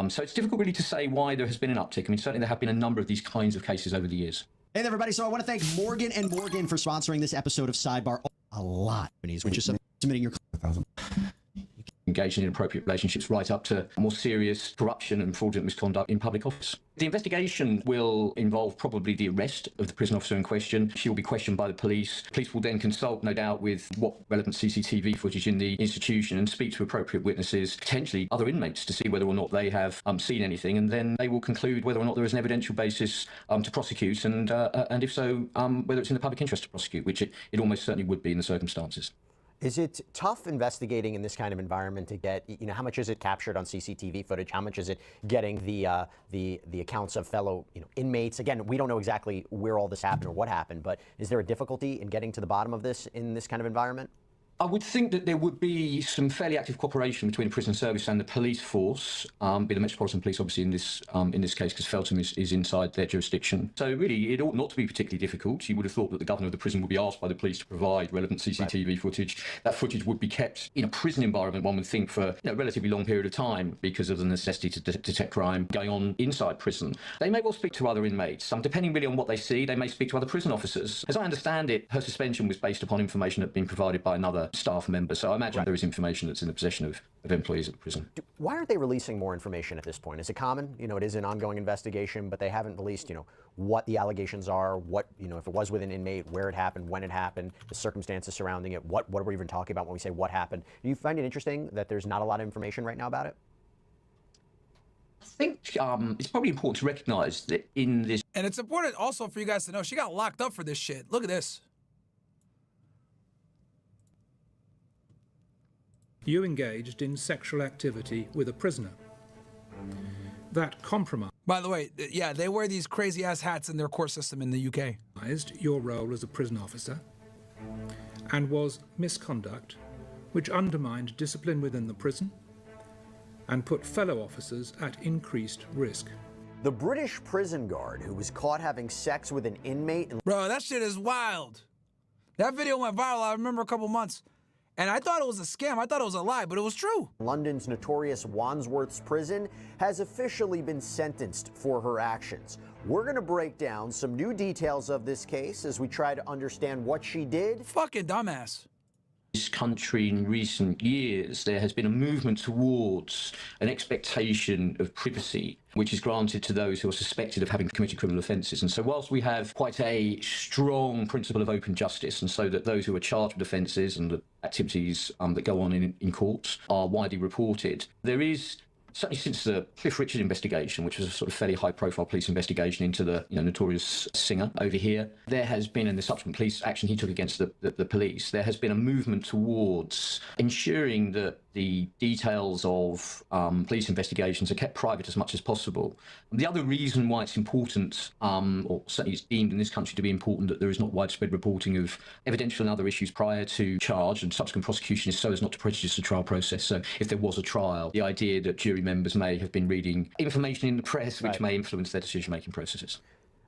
So it's difficult really to say why there has been an uptick. I mean, certainly there have been a number of these kinds of cases over the years. Hey there, everybody. So I want to thank Morgan & Morgan for sponsoring this episode of Sidebar. A lot, which is some submitting your engaged in inappropriate relationships right up to more serious corruption and fraudulent misconduct in public office. The investigation will involve probably the arrest of the prison officer in question. She will be questioned by the police. Police will then consult, no doubt, with what relevant CCTV footage in the institution and speak to appropriate witnesses, potentially other inmates, to see whether or not they have seen anything, and then they will conclude whether or not there is an evidential basis to prosecute, and if so, whether it's in the public interest to prosecute, which it almost certainly would be in the circumstances. Is it tough investigating in this kind of environment to get, how much is it captured on CCTV footage? How much is it getting the accounts of fellow, inmates? Again, we don't know exactly where all this happened or what happened, but is there a difficulty in getting to the bottom of this in this kind of environment? I would think that there would be some fairly active cooperation between the prison service and the police force, be the Metropolitan Police, obviously, in this case, because Feltham is inside their jurisdiction. So really, it ought not to be particularly difficult. You would have thought that the governor of the prison would be asked by the police to provide relevant CCTV footage. That footage would be kept in a prison environment, one would think, for a relatively long period of time because of the necessity to detect crime going on inside prison. They may well speak to other inmates. Depending really on what they see, they may speak to other prison officers. As I understand it, her suspension was based upon information that had been provided by another staff member, so I imagine there is information that's in the possession of employees at the prison. Why aren't they releasing more information at this point? Is it common? It is an ongoing investigation, but they haven't released, what the allegations are, what, if it was with an inmate, where it happened, when it happened, the circumstances surrounding it, what are we even talking about when we say what happened? Do you find it interesting that there's not a lot of information right now about it? I think it's probably important to recognize that in this... And it's important also for you guys to know, she got locked up for this shit. Look at this. You engaged in sexual activity with a prisoner. That compromised. By the way, yeah, they wear these crazy ass hats in their court system in the UK. Your role as a prison officer and was misconduct which undermined discipline within the prison and put fellow officers at increased risk. The British prison guard who was caught having sex with an inmate. Bro, that shit is wild. That video went viral, I remember a couple months. And I thought it was a scam. I thought it was a lie, but it was true. London's notorious Wandsworth's prison has officially been sentenced for her actions. We're going to break down some new details of this case as we try to understand what she did. Fucking dumbass. This country in recent years, there has been a movement towards an expectation of privacy, which is granted to those who are suspected of having committed criminal offences. And so whilst we have quite a strong principle of open justice, and so that those who are charged with offences and the activities that go on in courts are widely reported, there is, certainly since the Cliff Richard investigation, which was a sort of fairly high-profile police investigation into the notorious singer over here, there has been, in the subsequent police action he took against the police, there has been a movement towards ensuring that the details of police investigations are kept private as much as possible. And the other reason why it's important, or certainly it's deemed in this country to be important, that there is not widespread reporting of evidential and other issues prior to charge and subsequent prosecution is so as not to prejudice the trial process. So if there was a trial, the idea that jury members may have been reading information in the press which may influence their decision-making processes.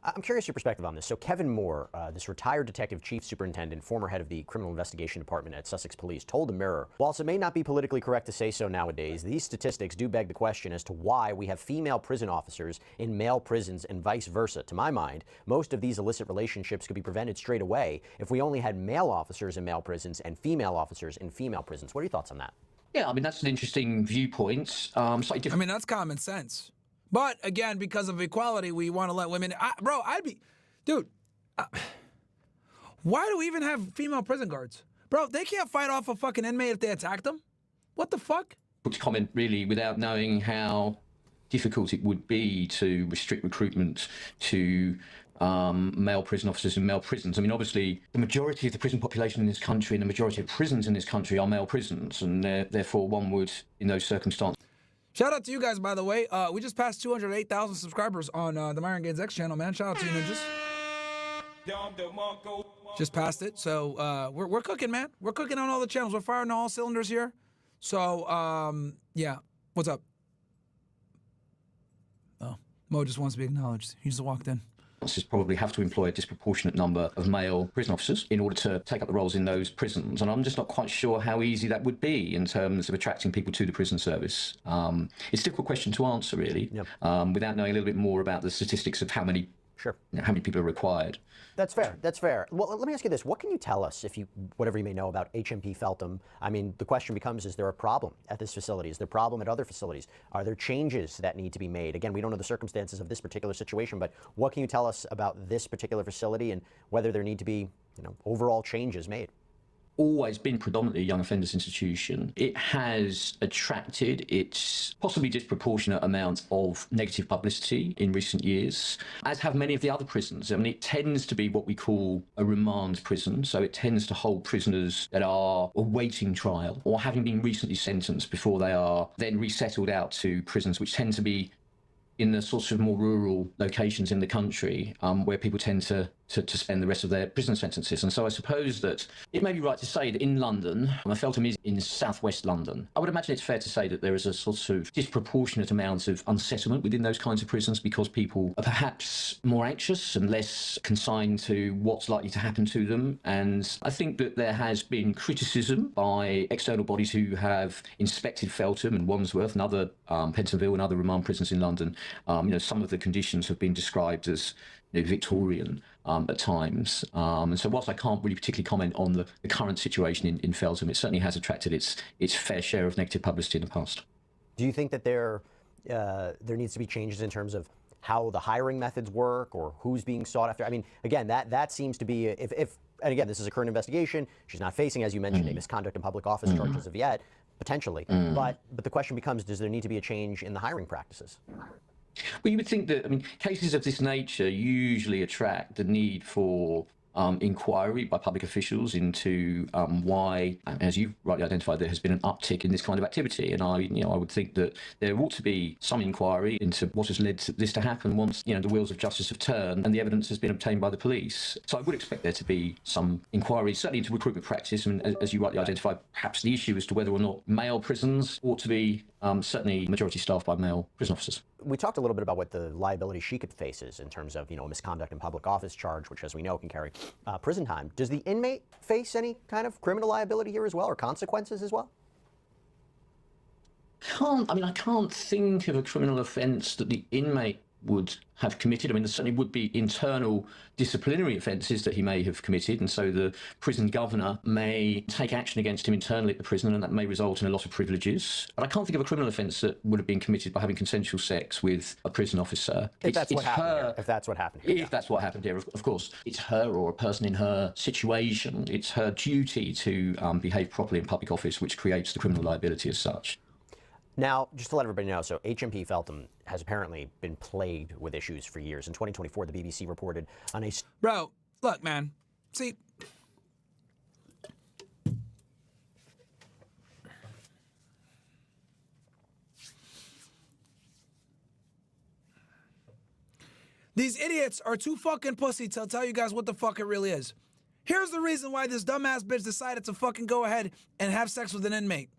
I'm curious your perspective on this. So Kevin Moore, this retired detective chief superintendent, former head of the criminal investigation department at Sussex Police, told the Mirror, whilst it may not be politically correct to say so nowadays, these statistics do beg the question as to why we have female prison officers in male prisons and vice versa. To my mind, most of these illicit relationships could be prevented straight away if we only had male officers in male prisons and female officers in female prisons. What are your thoughts on that? Yeah, I mean, that's an interesting viewpoint. Slightly different. I mean, that's common sense. But again, because of equality, we want to let women. Dude, why do we even have female prison guards? Bro, they can't fight off a fucking inmate if they attack them. What the fuck? To comment really without knowing how difficult it would be to restrict recruitment to male prison officers in male prisons. I mean, obviously, the majority of the prison population in this country and the majority of prisons in this country are male prisons, and therefore one would, in those circumstances. Shout out to you guys, by the way. We just passed 208,000 subscribers on the Myron Gaines X channel, man. Shout out to you, ninjas. Just passed it. So we're cooking, man. We're cooking on all the channels. We're firing on all cylinders here. So, yeah. What's up? Oh, Mo just wants to be acknowledged. He just walked in. Probably have to employ a disproportionate number of male prison officers in order to take up the roles in those prisons. And I'm just not quite sure how easy that would be in terms of attracting people to the prison service. It's a difficult question to answer, really, without knowing a little bit more about the statistics of how many Sure. how many people are required. That's fair. That's fair. Well, let me ask you this. What can you tell us, whatever you may know about HMP Feltham? I mean, the question becomes, is there a problem at this facility? Is there a problem at other facilities? Are there changes that need to be made? Again, we don't know the circumstances of this particular situation, but what can you tell us about this particular facility and whether there need to be, overall changes made? Always been predominantly a young offenders institution. It has attracted its possibly disproportionate amount of negative publicity in recent years, as have many of the other prisons. I mean, it tends to be what we call a remand prison, so it tends to hold prisoners that are awaiting trial or having been recently sentenced before they are then resettled out to prisons, which tend to be in the sorts of more rural locations in the country, where people tend to spend the rest of their prison sentences. And so I suppose that it may be right to say that in London, Feltham is in southwest London, I would imagine it's fair to say that there is a sort of disproportionate amount of unsettlement within those kinds of prisons because people are perhaps more anxious and less consigned to what's likely to happen to them. And I think that there has been criticism by external bodies who have inspected Feltham and Wandsworth and other Pentonville and other remand prisons in London. Some of the conditions have been described as Victorian at times. And so whilst I can't really particularly comment on the current situation in Feltham, it certainly has attracted its fair share of negative publicity in the past. Do you think that there needs to be changes in terms of how the hiring methods work or who's being sought after? I mean, again, that seems to be, and again, this is a current investigation. She's not facing, as you mentioned, a misconduct in public office charge as of yet, potentially. But the question becomes, does there need to be a change in the hiring practices? Well, you would think that, cases of this nature usually attract the need for inquiry by public officials into why, as you've rightly identified, there has been an uptick in this kind of activity. And I would think that there ought to be some inquiry into what has led this to happen once, the wheels of justice have turned and the evidence has been obtained by the police. So I would expect there to be some inquiry, certainly into recruitment practice. And as you rightly identified, perhaps the issue as to whether or not male prisons ought to be certainly majority staffed by male prison officers. We talked a little bit about what the liability she could face is in terms of, misconduct in public office charge, which, as we know, can carry prison time. Does the inmate face any kind of criminal liability here as well, or consequences as well? I can't think of a criminal offence that the inmate would have committed. There certainly would be internal disciplinary offences that he may have committed, and so the prison governor may take action against him internally at the prison, and that may result in a lot of privileges. But I can't think of a criminal offence that would have been committed by having consensual sex with a prison officer. If that's what happened here. If that's what happened here, of course. It's her or a person in her situation. It's her duty to behave properly in public office, which creates the criminal liability as such. Now, just to let everybody know, so HMP Feltham has apparently been plagued with issues for years. In 2024, the BBC reported on a... Bro, look, man. See... These idiots are too fucking pussy to tell you guys what the fuck it really is. Here's the reason why this dumbass bitch decided to fucking go ahead and have sex with an inmate.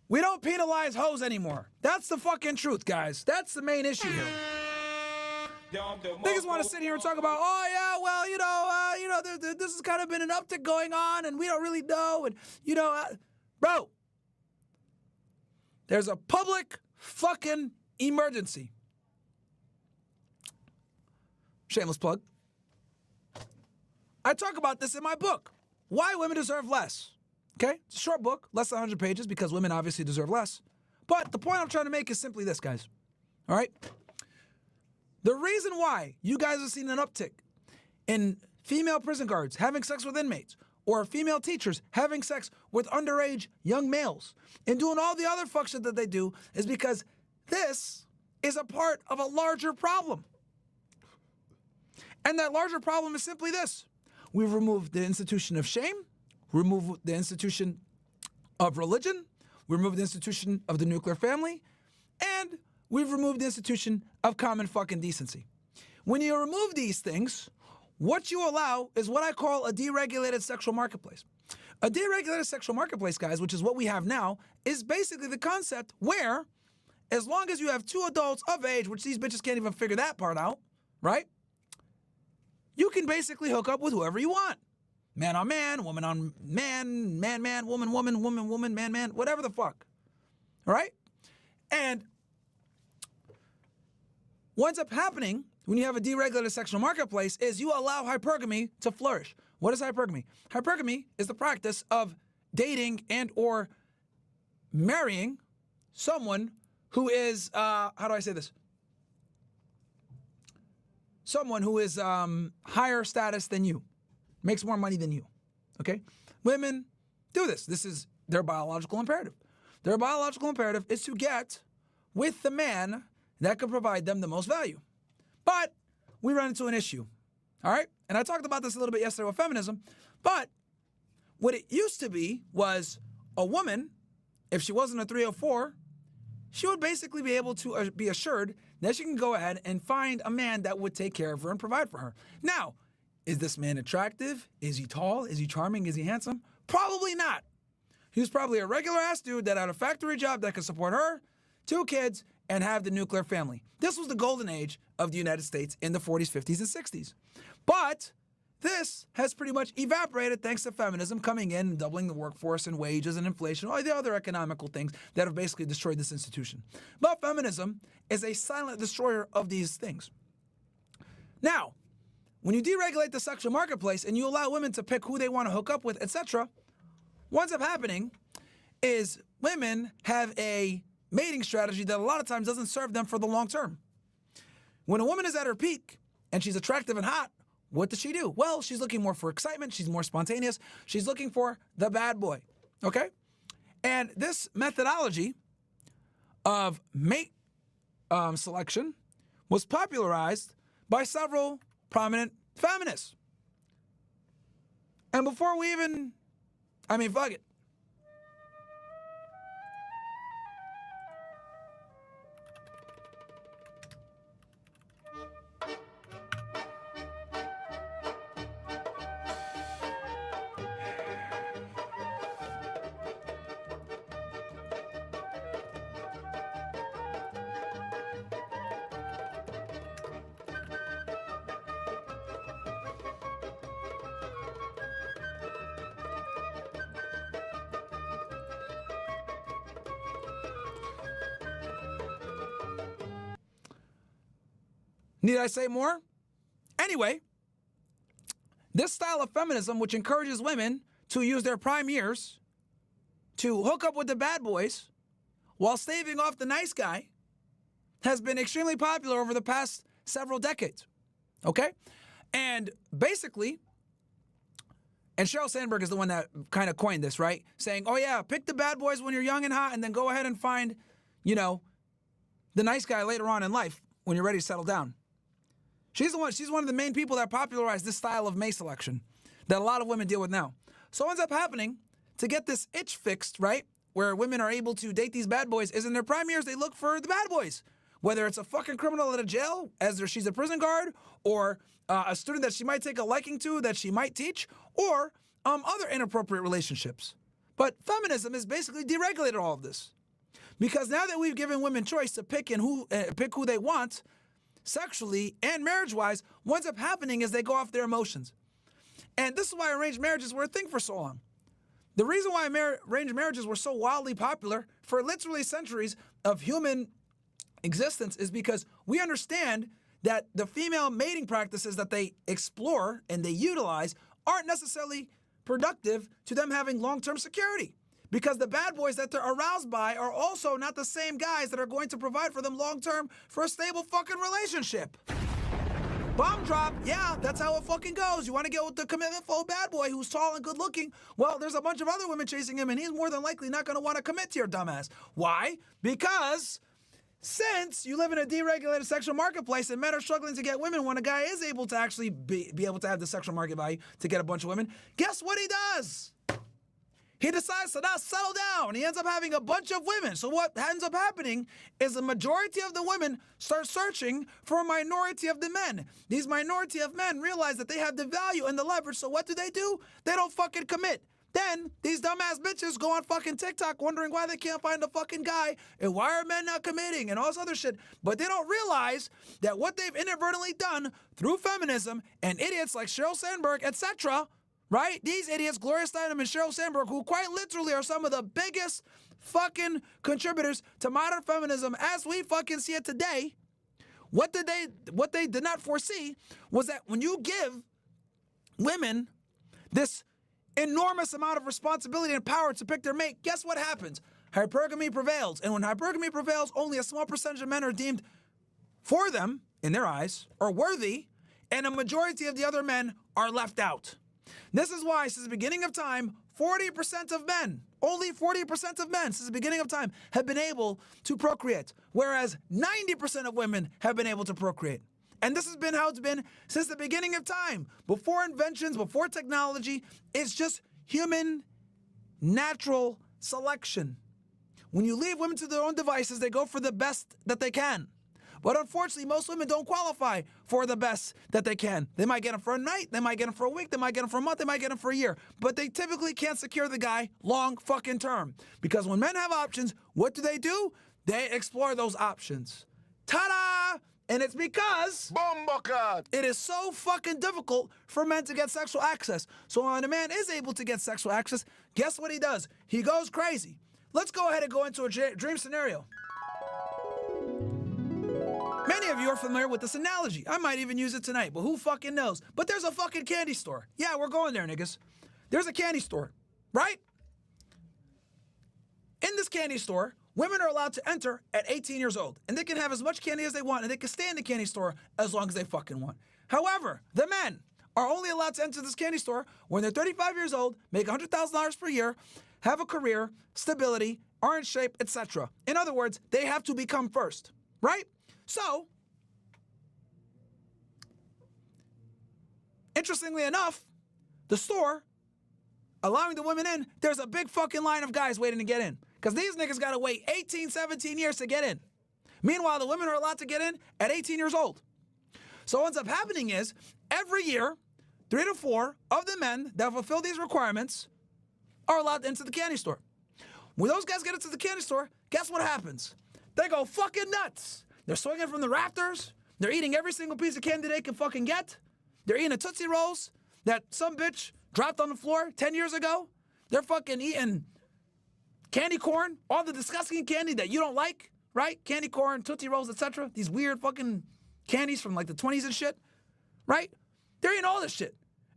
We don't penalize hoes anymore. That's the fucking truth, guys. That's the main issue here. Niggas want to sit here and talk about, oh yeah, well, this has kind of been an uptick going on, and we don't really know, and bro, there's a public fucking emergency. Shameless plug. I talk about this in my book, Why Women Deserve Less. Okay? It's a short book, less than 100 pages, because women obviously deserve less. But the point I'm trying to make is simply this, guys. All right? The reason why you guys have seen an uptick in female prison guards having sex with inmates, or female teachers having sex with underage young males, and doing all the other fuck shit that they do, is because this is a part of a larger problem. And that larger problem is simply this. We've removed the institution of shame, remove the institution of religion, we remove the institution of the nuclear family, and we've removed the institution of common fucking decency. When you remove these things, what you allow is what I call a deregulated sexual marketplace. A deregulated sexual marketplace, guys, which is what we have now, is basically the concept where, as long as you have two adults of age, which these bitches can't even figure that part out, right? You can basically hook up with whoever you want. Man on man, woman on man, man, man, woman, woman, woman, woman, man, man, whatever the fuck. All right? And what ends up happening when you have a deregulated sexual marketplace is you allow hypergamy to flourish. What is hypergamy? Hypergamy is the practice of dating and or marrying someone who is, how do I say this? Someone who is higher status than you, makes more money than you, okay? Women do this. This is their biological imperative. Their biological imperative is to get with the man that could provide them the most value. But we run into an issue, all right? And I talked about this a little bit yesterday with feminism, but what it used to be was a woman, if she wasn't a 304, she would basically be able to be assured that she can go ahead and find a man that would take care of her and provide for her. Now, is this man attractive? Is he tall? Is he charming? Is he handsome? Probably not. He was probably a regular ass dude that had a factory job that could support her, 2 kids, and have the nuclear family. This was the golden age of the United States in the 40s, 50s, and 60s. But this has pretty much evaporated thanks to feminism coming in and doubling the workforce and wages and inflation, all the other economical things that have basically destroyed this institution. But feminism is a silent destroyer of these things. Now, when you deregulate the sexual marketplace and you allow women to pick who they want to hook up with, etc., what ends up happening is women have a mating strategy that a lot of times doesn't serve them for the long term. When a woman is at her peak and she's attractive and hot, what does she do? Well, she's looking more for excitement. She's more spontaneous. She's looking for the bad boy, okay? And this methodology of mate selection was popularized by several prominent feminists. And before we even, fuck it. Need I say more? Anyway, this style of feminism, which encourages women to use their prime years to hook up with the bad boys while staving off the nice guy, has been extremely popular over the past several decades, okay? And basically, and Sheryl Sandberg is the one that kind of coined this, right? Saying, oh yeah, pick the bad boys when you're young and hot and then go ahead and find, the nice guy later on in life when you're ready to settle down. She's one of the main people that popularized this style of mate selection that a lot of women deal with now. So what ends up happening to get this itch fixed, right, where women are able to date these bad boys, is in their prime years they look for the bad boys. Whether it's a fucking criminal at a jail, she's a prison guard, or a student that she might take a liking to, that she might teach, or other inappropriate relationships. But feminism has basically deregulated all of this. Because now that we've given women choice to pick who they want, sexually and marriage-wise, what ends up happening is they go off their emotions. And this is why arranged marriages were a thing for so long. The reason why arranged marriages were so wildly popular for literally centuries of human existence is because we understand that the female mating practices that they explore and they utilize aren't necessarily productive to them having long-term security. Because the bad boys that they're aroused by are also not the same guys that are going to provide for them long-term for a stable fucking relationship. Bomb drop, yeah, that's how it fucking goes. You want to get with the commitment-full bad boy who's tall and good-looking? Well, there's a bunch of other women chasing him, and he's more than likely not going to want to commit to your dumbass. Why? Because since you live in a deregulated sexual marketplace and men are struggling to get women when a guy is able to actually be able to have the sexual market value to get a bunch of women, guess what he does? He decides to not settle down. He ends up having a bunch of women. So what ends up happening is the majority of the women start searching for a minority of the men. These minority of men realize that they have the value and the leverage, so what do? They don't fucking commit. Then these dumbass bitches go on fucking TikTok wondering why they can't find a fucking guy and why are men not committing and all this other shit. But they don't realize that what they've inadvertently done through feminism and idiots like Sheryl Sandberg, etc., right? These idiots, Gloria Steinem and Sheryl Sandberg, who quite literally are some of the biggest fucking contributors to modern feminism as we fucking see it today. What they did not foresee was that when you give women this enormous amount of responsibility and power to pick their mate, guess what happens? Hypergamy prevails. And when hypergamy prevails, only a small percentage of men are deemed for them, in their eyes, or worthy, and a majority of the other men are left out. This is why, since the beginning of time, 40% of men, only 40% of men since the beginning of time have been able to procreate, whereas 90% of women have been able to procreate. And this has been how it's been since the beginning of time. Before inventions, before technology, it's just human natural selection. When you leave women to their own devices, they go for the best that they can. But unfortunately, most women don't qualify for the best that they can. They might get them for a night, they might get them for a week, they might get them for a month, they might get them for a year. But they typically can't secure the guy long fucking term. Because when men have options, what do? They explore those options. Ta-da! And it's because it is so fucking difficult for men to get sexual access. So when a man is able to get sexual access, guess what he does? He goes crazy. Let's go ahead and go into a dream scenario. Many of you are familiar with this analogy. I might even use it tonight, but who fucking knows? But there's a fucking candy store. Yeah, we're going there, niggas. There's a candy store, right? In this candy store, women are allowed to enter at 18 years old, and they can have as much candy as they want, and they can stay in the candy store as long as they fucking want. However, the men are only allowed to enter this candy store when they're 35 years old, make $100,000 per year, have a career, stability, are in shape, etc. In other words, they have to become first, right? So, interestingly enough, the store, allowing the women in, there's a big fucking line of guys waiting to get in. Because these niggas gotta wait 18, 17 years to get in. Meanwhile, the women are allowed to get in at 18 years old. So what ends up happening is, every year, 3 to 4 of the men that fulfill these requirements are allowed to enter the candy store. When those guys get into the candy store, guess what happens? They go fucking nuts. They're swinging from the rafters. They're eating every single piece of candy they can fucking get. They're eating Tootsie Rolls that some bitch dropped on the floor 10 years ago. They're fucking eating candy corn, all the disgusting candy that you don't like, right? Candy corn, Tootsie Rolls, etc. These weird fucking candies from like the 20s and shit, right? They're eating all this shit.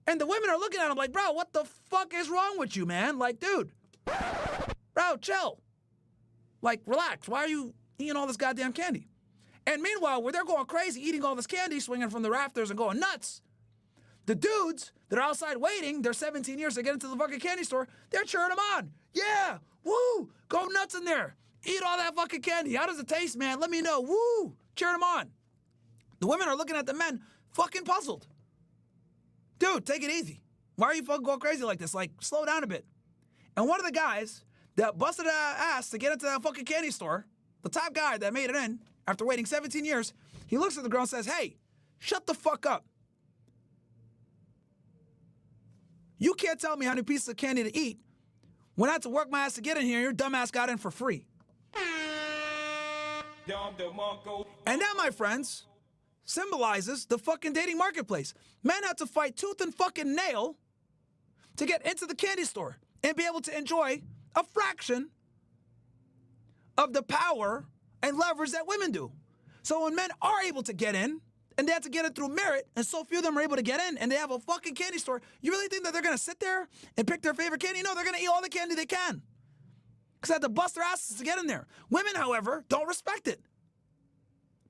And the women are looking at them like, bro, what the fuck is wrong with you, man? Like, dude, bro, chill. Like, relax. Why are you eating all this goddamn candy? And meanwhile, where they're going crazy, eating all this candy, swinging from the rafters and going nuts, the dudes that are outside waiting, they're 17 years to get into the fucking candy store, they're cheering them on. Yeah, woo, go nuts in there. Eat all that fucking candy. How does it taste, man? Let me know. Woo, cheering them on. The women are looking at the men fucking puzzled. Dude, take it easy. Why are you fucking going crazy like this? Like, slow down a bit. And one of the guys that busted ass to get into that fucking candy store, the top guy that made it in, after waiting 17 years, he looks at the girl and says, hey, shut the fuck up. You can't tell me how many pieces of candy to eat when I had to work my ass to get in here and your dumb ass got in for free. And that, my friends, symbolizes the fucking dating marketplace. Men have to fight tooth and fucking nail to get into the candy store and be able to enjoy a fraction of the power and leverage that women do. So when men are able to get in, and they have to get in through merit, and so few of them are able to get in, and they have a fucking candy store, you really think that they're gonna sit there and pick their favorite candy? No, they're gonna eat all the candy they can. Because they have to bust their asses to get in there. Women, however, don't respect it.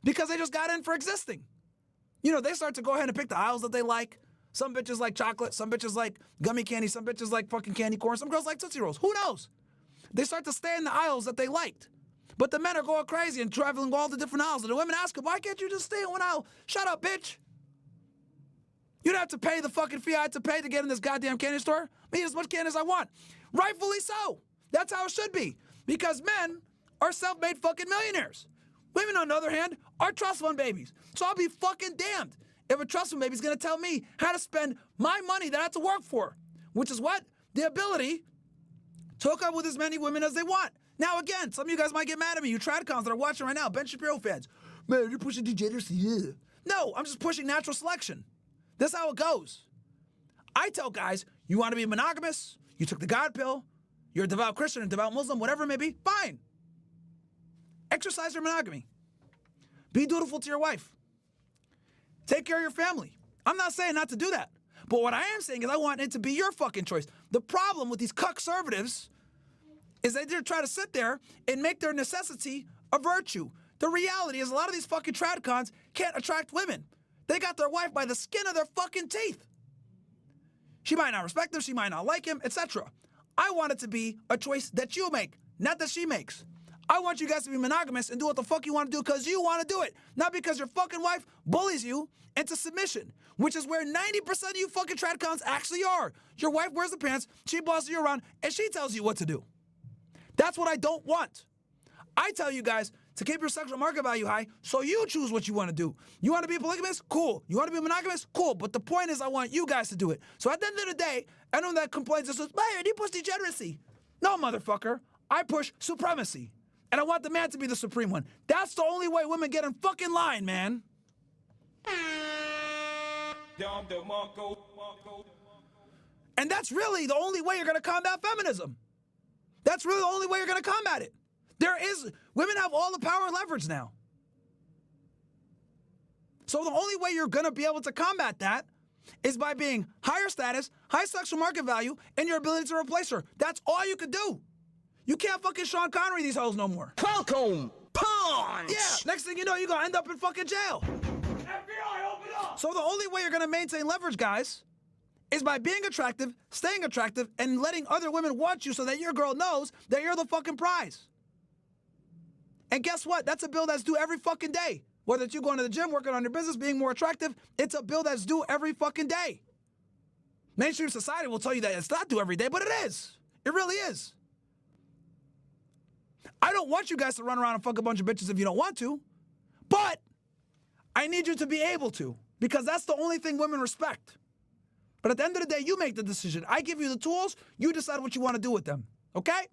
Because they just got in for existing. You know, they start to go ahead and pick the aisles that they like. Some bitches like chocolate, some bitches like gummy candy, some bitches like fucking candy corn, some girls like Tootsie Rolls. Who knows? They start to stay in the aisles that they liked. But the men are going crazy and traveling all the different aisles. And the women ask them, why can't you just stay in one aisle? Shut up, bitch. You don't have to pay the fucking fee I had to pay to get in this goddamn candy store. I eat as much candy as I want. Rightfully so. That's how it should be. Because men are self-made fucking millionaires. Women, on the other hand, are trust fund babies. So I'll be fucking damned if a trust fund baby is going to tell me how to spend my money that I have to work for. Which is what? The ability to hook up with as many women as they want. Now, again, some of you guys might get mad at me, you Tradcons that are watching right now, Ben Shapiro fans. Man, you're pushing degeneracy. Yeah. No, I'm just pushing natural selection. That's how it goes. I tell guys, you want to be monogamous, you took the God pill, you're a devout Christian, a devout Muslim, whatever it may be, fine. Exercise your monogamy. Be dutiful to your wife. Take care of your family. I'm not saying not to do that. But what I am saying is I want it to be your fucking choice. The problem with these cuck-servatives is they just try to sit there and make their necessity a virtue. The reality is a lot of these fucking tradcons can't attract women. They got their wife by the skin of their fucking teeth. She might not respect him, she might not like him, etc. I want it to be a choice that you make, not that she makes. I want you guys to be monogamous and do what the fuck you want to do because you want to do it, not because your fucking wife bullies you into submission, which is where 90% of you fucking tradcons actually are. Your wife wears the pants, she bosses you around, and she tells you what to do. That's what I don't want. I tell you guys to keep your sexual market value high, so you choose what you want to do. You want to be polygamous? Cool. You want to be monogamous? Cool. But the point is I want you guys to do it. So at the end of the day, anyone that complains and says, man, you push degeneracy. No, motherfucker. I push supremacy. And I want the man to be the supreme one. That's the only way women get in fucking line, man. And that's really the only way you're going to combat feminism. That's really the only way you're going to combat it. Women have all the power and leverage now. So the only way you're going to be able to combat that is by being higher status, high sexual market value, and your ability to replace her. That's all you could do. You can't fucking Sean Connery these hoes no more. Falcon punch! Yeah, next thing you know, you're going to end up in fucking jail. FBI, open up! So the only way you're going to maintain leverage, guys, is by being attractive, staying attractive, and letting other women want you so that your girl knows that you're the fucking prize. And guess what? That's a bill that's due every fucking day. Whether it's you going to the gym, working on your business, being more attractive, it's a bill that's due every fucking day. Mainstream society will tell you that it's not due every day, but it is. It really is. I don't want you guys to run around and fuck a bunch of bitches if you don't want to, but I need you to be able to, because that's the only thing women respect. But at the end of the day, you make the decision. I give you the tools, you decide what you want to do with them, okay?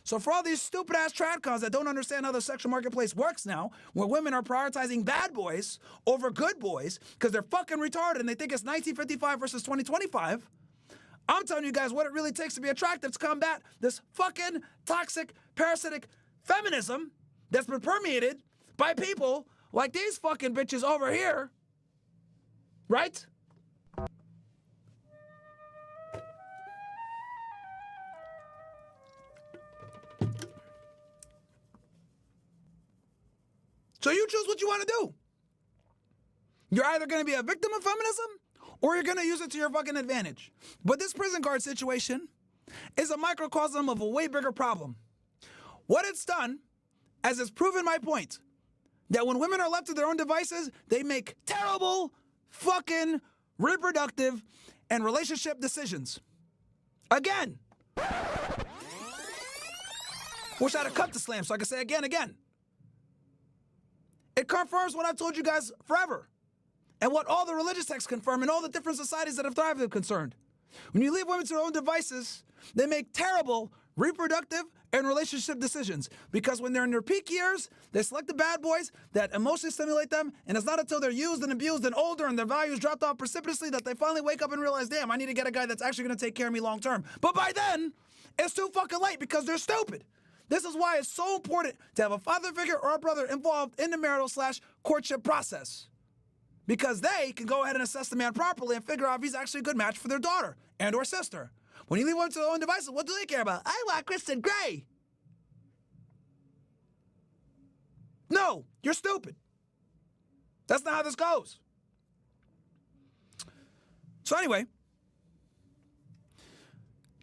So for all these stupid-ass tradcons that don't understand how the sexual marketplace works now, where women are prioritizing bad boys over good boys because they're fucking retarded and they think it's 1955 versus 2025, I'm telling you guys what it really takes to be attractive to combat this fucking toxic, parasitic feminism that's been permeated by people like these fucking bitches over here, right? So you choose what you want to do. You're either going to be a victim of feminism or you're going to use it to your fucking advantage. But this prison guard situation is a microcosm of a way bigger problem. What it's done, as it's proven my point, that when women are left to their own devices, they make terrible fucking reproductive and relationship decisions. Again. Wish I had a cut to slam so I could say again. It confirms what I've told you guys forever and what all the religious texts confirm and all the different societies that have thrived are concerned. When you leave women to their own devices, they make terrible reproductive and relationship decisions because when they're in their peak years, they select the bad boys that emotionally stimulate them, and it's not until they're used and abused and older and their values dropped off precipitously that they finally wake up and realize, damn, I need to get a guy that's actually going to take care of me long term. But by then, it's too fucking late because they're stupid. This is why it's so important to have a father figure or a brother involved in the marital/courtship process. Because they can go ahead and assess the man properly and figure out if he's actually a good match for their daughter and or sister. When you leave them to their own devices, what do they care about? I want Kristen Gray. No, you're stupid. That's not how this goes. So anyway,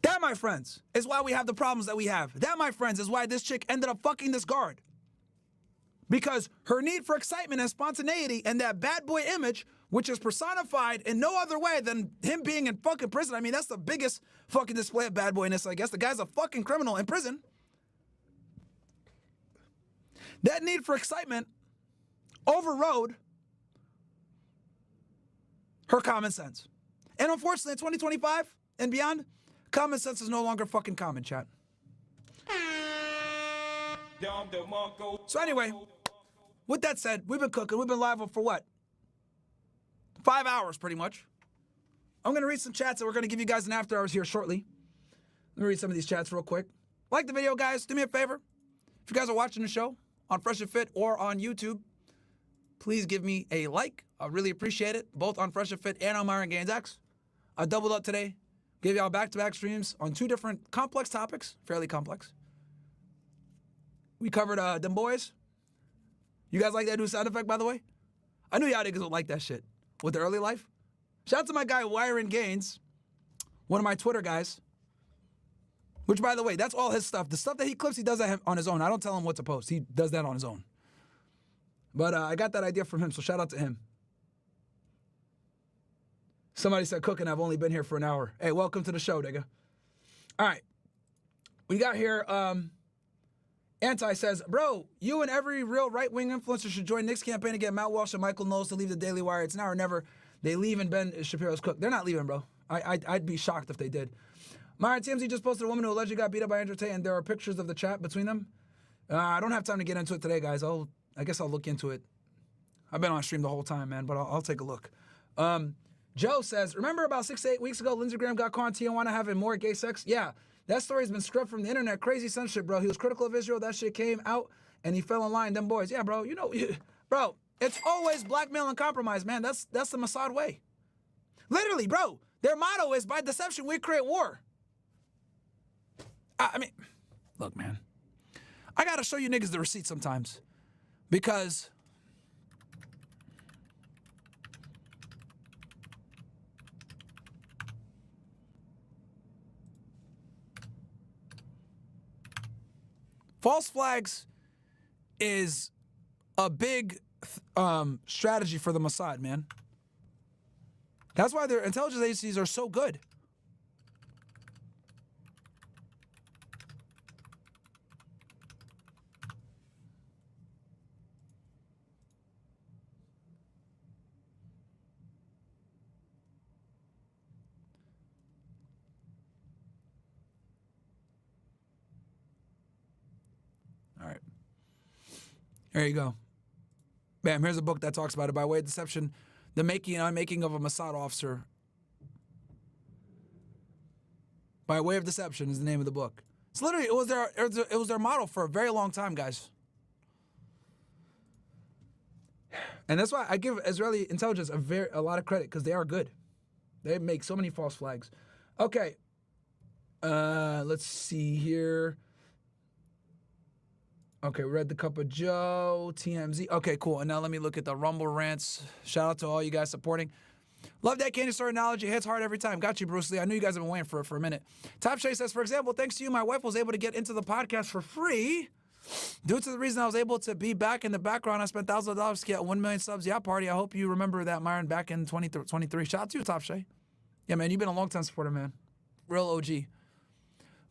that, my friends, is why we have the problems that we have. That, my friends, is why this chick ended up fucking this guard. Because her need for excitement and spontaneity and that bad boy image, which is personified in no other way than him being in fucking prison. I mean, that's the biggest fucking display of bad boyness, I guess. The guy's a fucking criminal in prison. That need for excitement overrode her common sense. And unfortunately, in 2025 and beyond, common sense is no longer fucking common, chat. So anyway, with that said, we've been cooking. We've been live for what? 5 hours, pretty much. I'm going to read some chats and we're going to give you guys an after hours here shortly. Let me read some of these chats real quick. Like the video, guys. Do me a favor. If you guys are watching the show on Fresh and Fit or on YouTube, please give me a like, I really appreciate it, both on Fresh and Fit and on Myron Gaines X. I doubled up today. Gave y'all back-to-back streams on 2 different complex topics, fairly complex. We covered them boys. You guys like that new sound effect, by the way? I knew y'all niggas would like that shit with the early life. Shout out to my guy, Myron Gaines, one of my Twitter guys. Which, by the way, that's all his stuff. The stuff that he clips, he does that on his own. I don't tell him what to post. He does that on his own. But I got that idea from him, so shout out to him. Somebody said, cooking, I've only been here for an hour. Hey, welcome to the show, nigga. All right. We got here, Anti says, bro, you and every real right-wing influencer should join Nick's campaign to get Matt Walsh and Michael Knowles to leave the Daily Wire. It's now or never. They leave and Ben Shapiro's cook. They're not leaving, bro. I'd be shocked if they did. Myron TMZ just posted a woman who allegedly got beat up by Andrew Tate, and there are pictures of the chat between them. I don't have time to get into it today, guys. I guess I'll look into it. I've been on stream the whole time, man, but I'll take a look. Joe says, remember about 6 to 8 weeks ago, Lindsey Graham got caught in Tijuana having more gay sex? Yeah, that story's been scrubbed from the internet. Crazy censorship, bro. He was critical of Israel. That shit came out, and he fell in line. Them boys. Yeah, bro, you know, bro, it's always blackmail and compromise, man. That's the Mossad way. Literally, bro, their motto is, by deception, we create war. I mean, look, man, I got to show you niggas the receipt sometimes because false flags is a big strategy for the Mossad, man. That's why their intelligence agencies are so good. All right. There you go. Bam, here's a book that talks about it. By way of deception, the making and unmaking of a Mossad officer. By way of deception is the name of the book. It's literally, it was their motto for a very long time, guys. And that's why I give Israeli intelligence a lot of credit, because they are good. They make so many false flags. Okay. Let's see here. Okay, we read the Cup of Joe, TMZ. Okay, cool. And now let me look at the Rumble rants. Shout out to all you guys supporting. Love that candy store analogy. It hits hard every time. Got you, Bruce Lee. I knew you guys have been waiting for it for a minute. Top Shay says, for example, thanks to you, my wife was able to get into the podcast for free. Due to the reason I was able to be back in the background, I spent thousands of dollars to get 1 million subs. Yeah, party. I hope you remember that, Myron, back in 2023. Shout out to you, Top Shay. Yeah, man, you've been a long-time supporter, man. Real OG.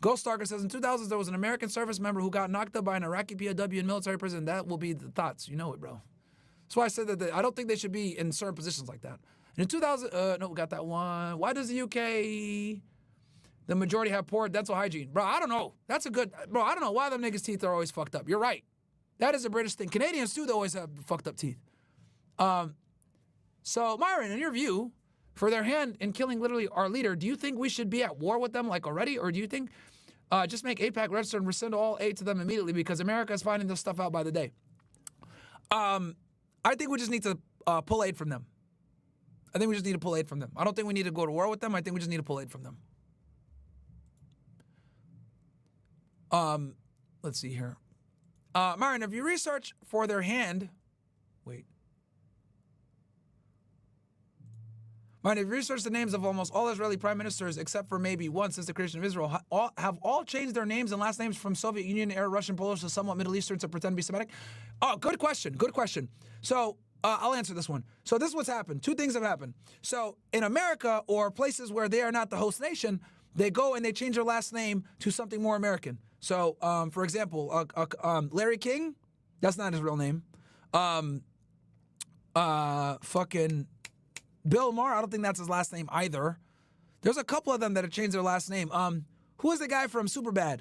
Ghost Stalker says, in 2000s, there was an American service member who got knocked up by an Iraqi POW in military prison. That will be the thoughts. You know it, bro. That's why I said that I don't think they should be in certain positions like that. And in 2000, no, we got that one. Why does the UK, the majority have poor dental hygiene? Bro, I don't know. That's a good, bro, I don't know why them niggas' teeth are always fucked up. You're right. That is a British thing. Canadians, too, they always have fucked up teeth. So, Myron, in your view, for their hand in killing literally our leader, do you think we should be at war with them like already? Or do you think just make AIPAC register and rescind all aid to them immediately because America is finding this stuff out by the day? I think we just need to pull aid from them. I think we just need to pull aid from them. I don't think we need to go to war with them. I think we just need to pull aid from them. Let's see here. Myron, if you research for their hand, wait. Myron, if you research the names of almost all Israeli prime ministers, except for maybe one since the creation of Israel, have all changed their names and last names from Soviet Union era, Russian, Polish to somewhat Middle Eastern to pretend to be Semitic? Oh, good question. Good question. So I'll answer this one. So this is what's happened. Two things have happened. So in America or places where they are not the host nation, they go and they change their last name to something more American. So, for example, Larry King, that's not his real name. Fucking Bill Maher, I don't think that's his last name either. There's a couple of them that have changed their last name. Who is the guy from Superbad?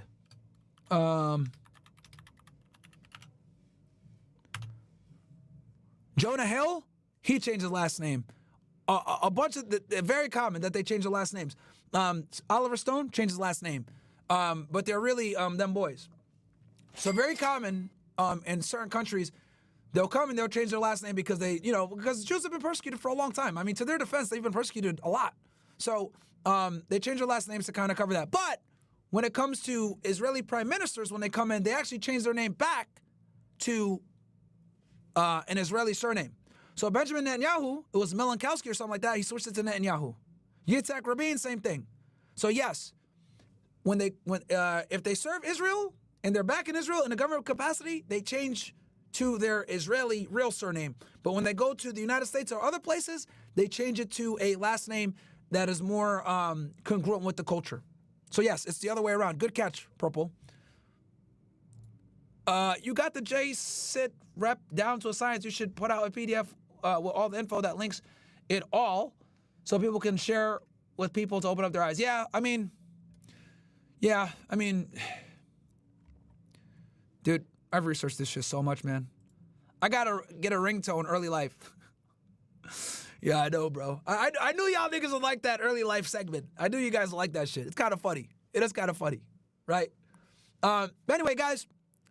Jonah Hill, he changed his last name. A bunch of, very common that they change their last names. Oliver Stone changed his last name. But they're really them boys. So very common in certain countries, they'll come and they'll change their last name because because Jews have been persecuted for a long time. I mean, to their defense, they've been persecuted a lot. So they change their last names to kind of cover that. But when it comes to Israeli prime ministers, when they come in, they actually change their name back to an Israeli surname. So Benjamin Netanyahu, it was Milankowski or something like that. He switched it to Netanyahu. Yitzhak Rabin, same thing. So yes, if they serve Israel and they're back in Israel in a government capacity, they change to their Israeli real surname. But when they go to the United States or other places, they change it to a last name that is more congruent with the culture. So yes, it's the other way around. Good catch, Purple. You got the J-Sit rep down to a science. You should put out a PDF with all the info that links it all so people can share with people to open up their eyes. Yeah, I mean, dude, I've researched this shit so much, man. I gotta get a ringtone early life. Yeah, I know, bro. I knew y'all niggas would like that early life segment. I knew you guys would like that shit. It's kind of funny. It is kind of funny, right? But anyway, guys,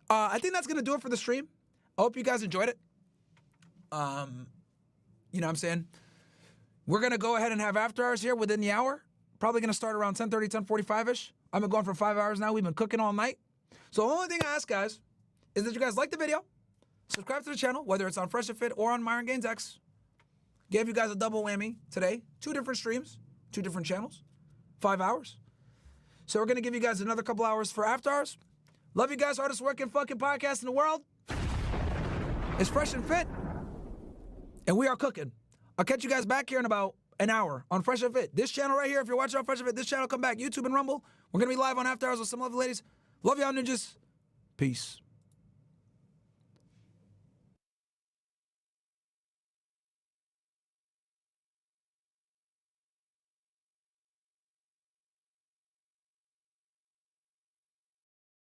I think that's going to do it for the stream. I hope you guys enjoyed it. You know what I'm saying? We're going to go ahead and have after hours here within the hour. Probably going to start around 10:30, 10:45-ish. I've been going for 5 hours now. We've been cooking all night. So the only thing I ask, guys, is that you guys like the video, subscribe to the channel, whether it's on Fresh and Fit or on Myron Gaines X. Gave you guys a double whammy today. 2 different streams, 2 different channels, 5 hours. So we're going to give you guys another couple hours for after hours. Love you guys. Hardest working fucking podcast in the world. It's Fresh and Fit. And we are cooking. I'll catch you guys back here in about an hour on Fresh and Fit. This channel right here, if you're watching on Fresh and Fit, this channel, come back. YouTube and Rumble. We're going to be live on after hours with some lovely ladies. Love y'all, ninjas. Peace.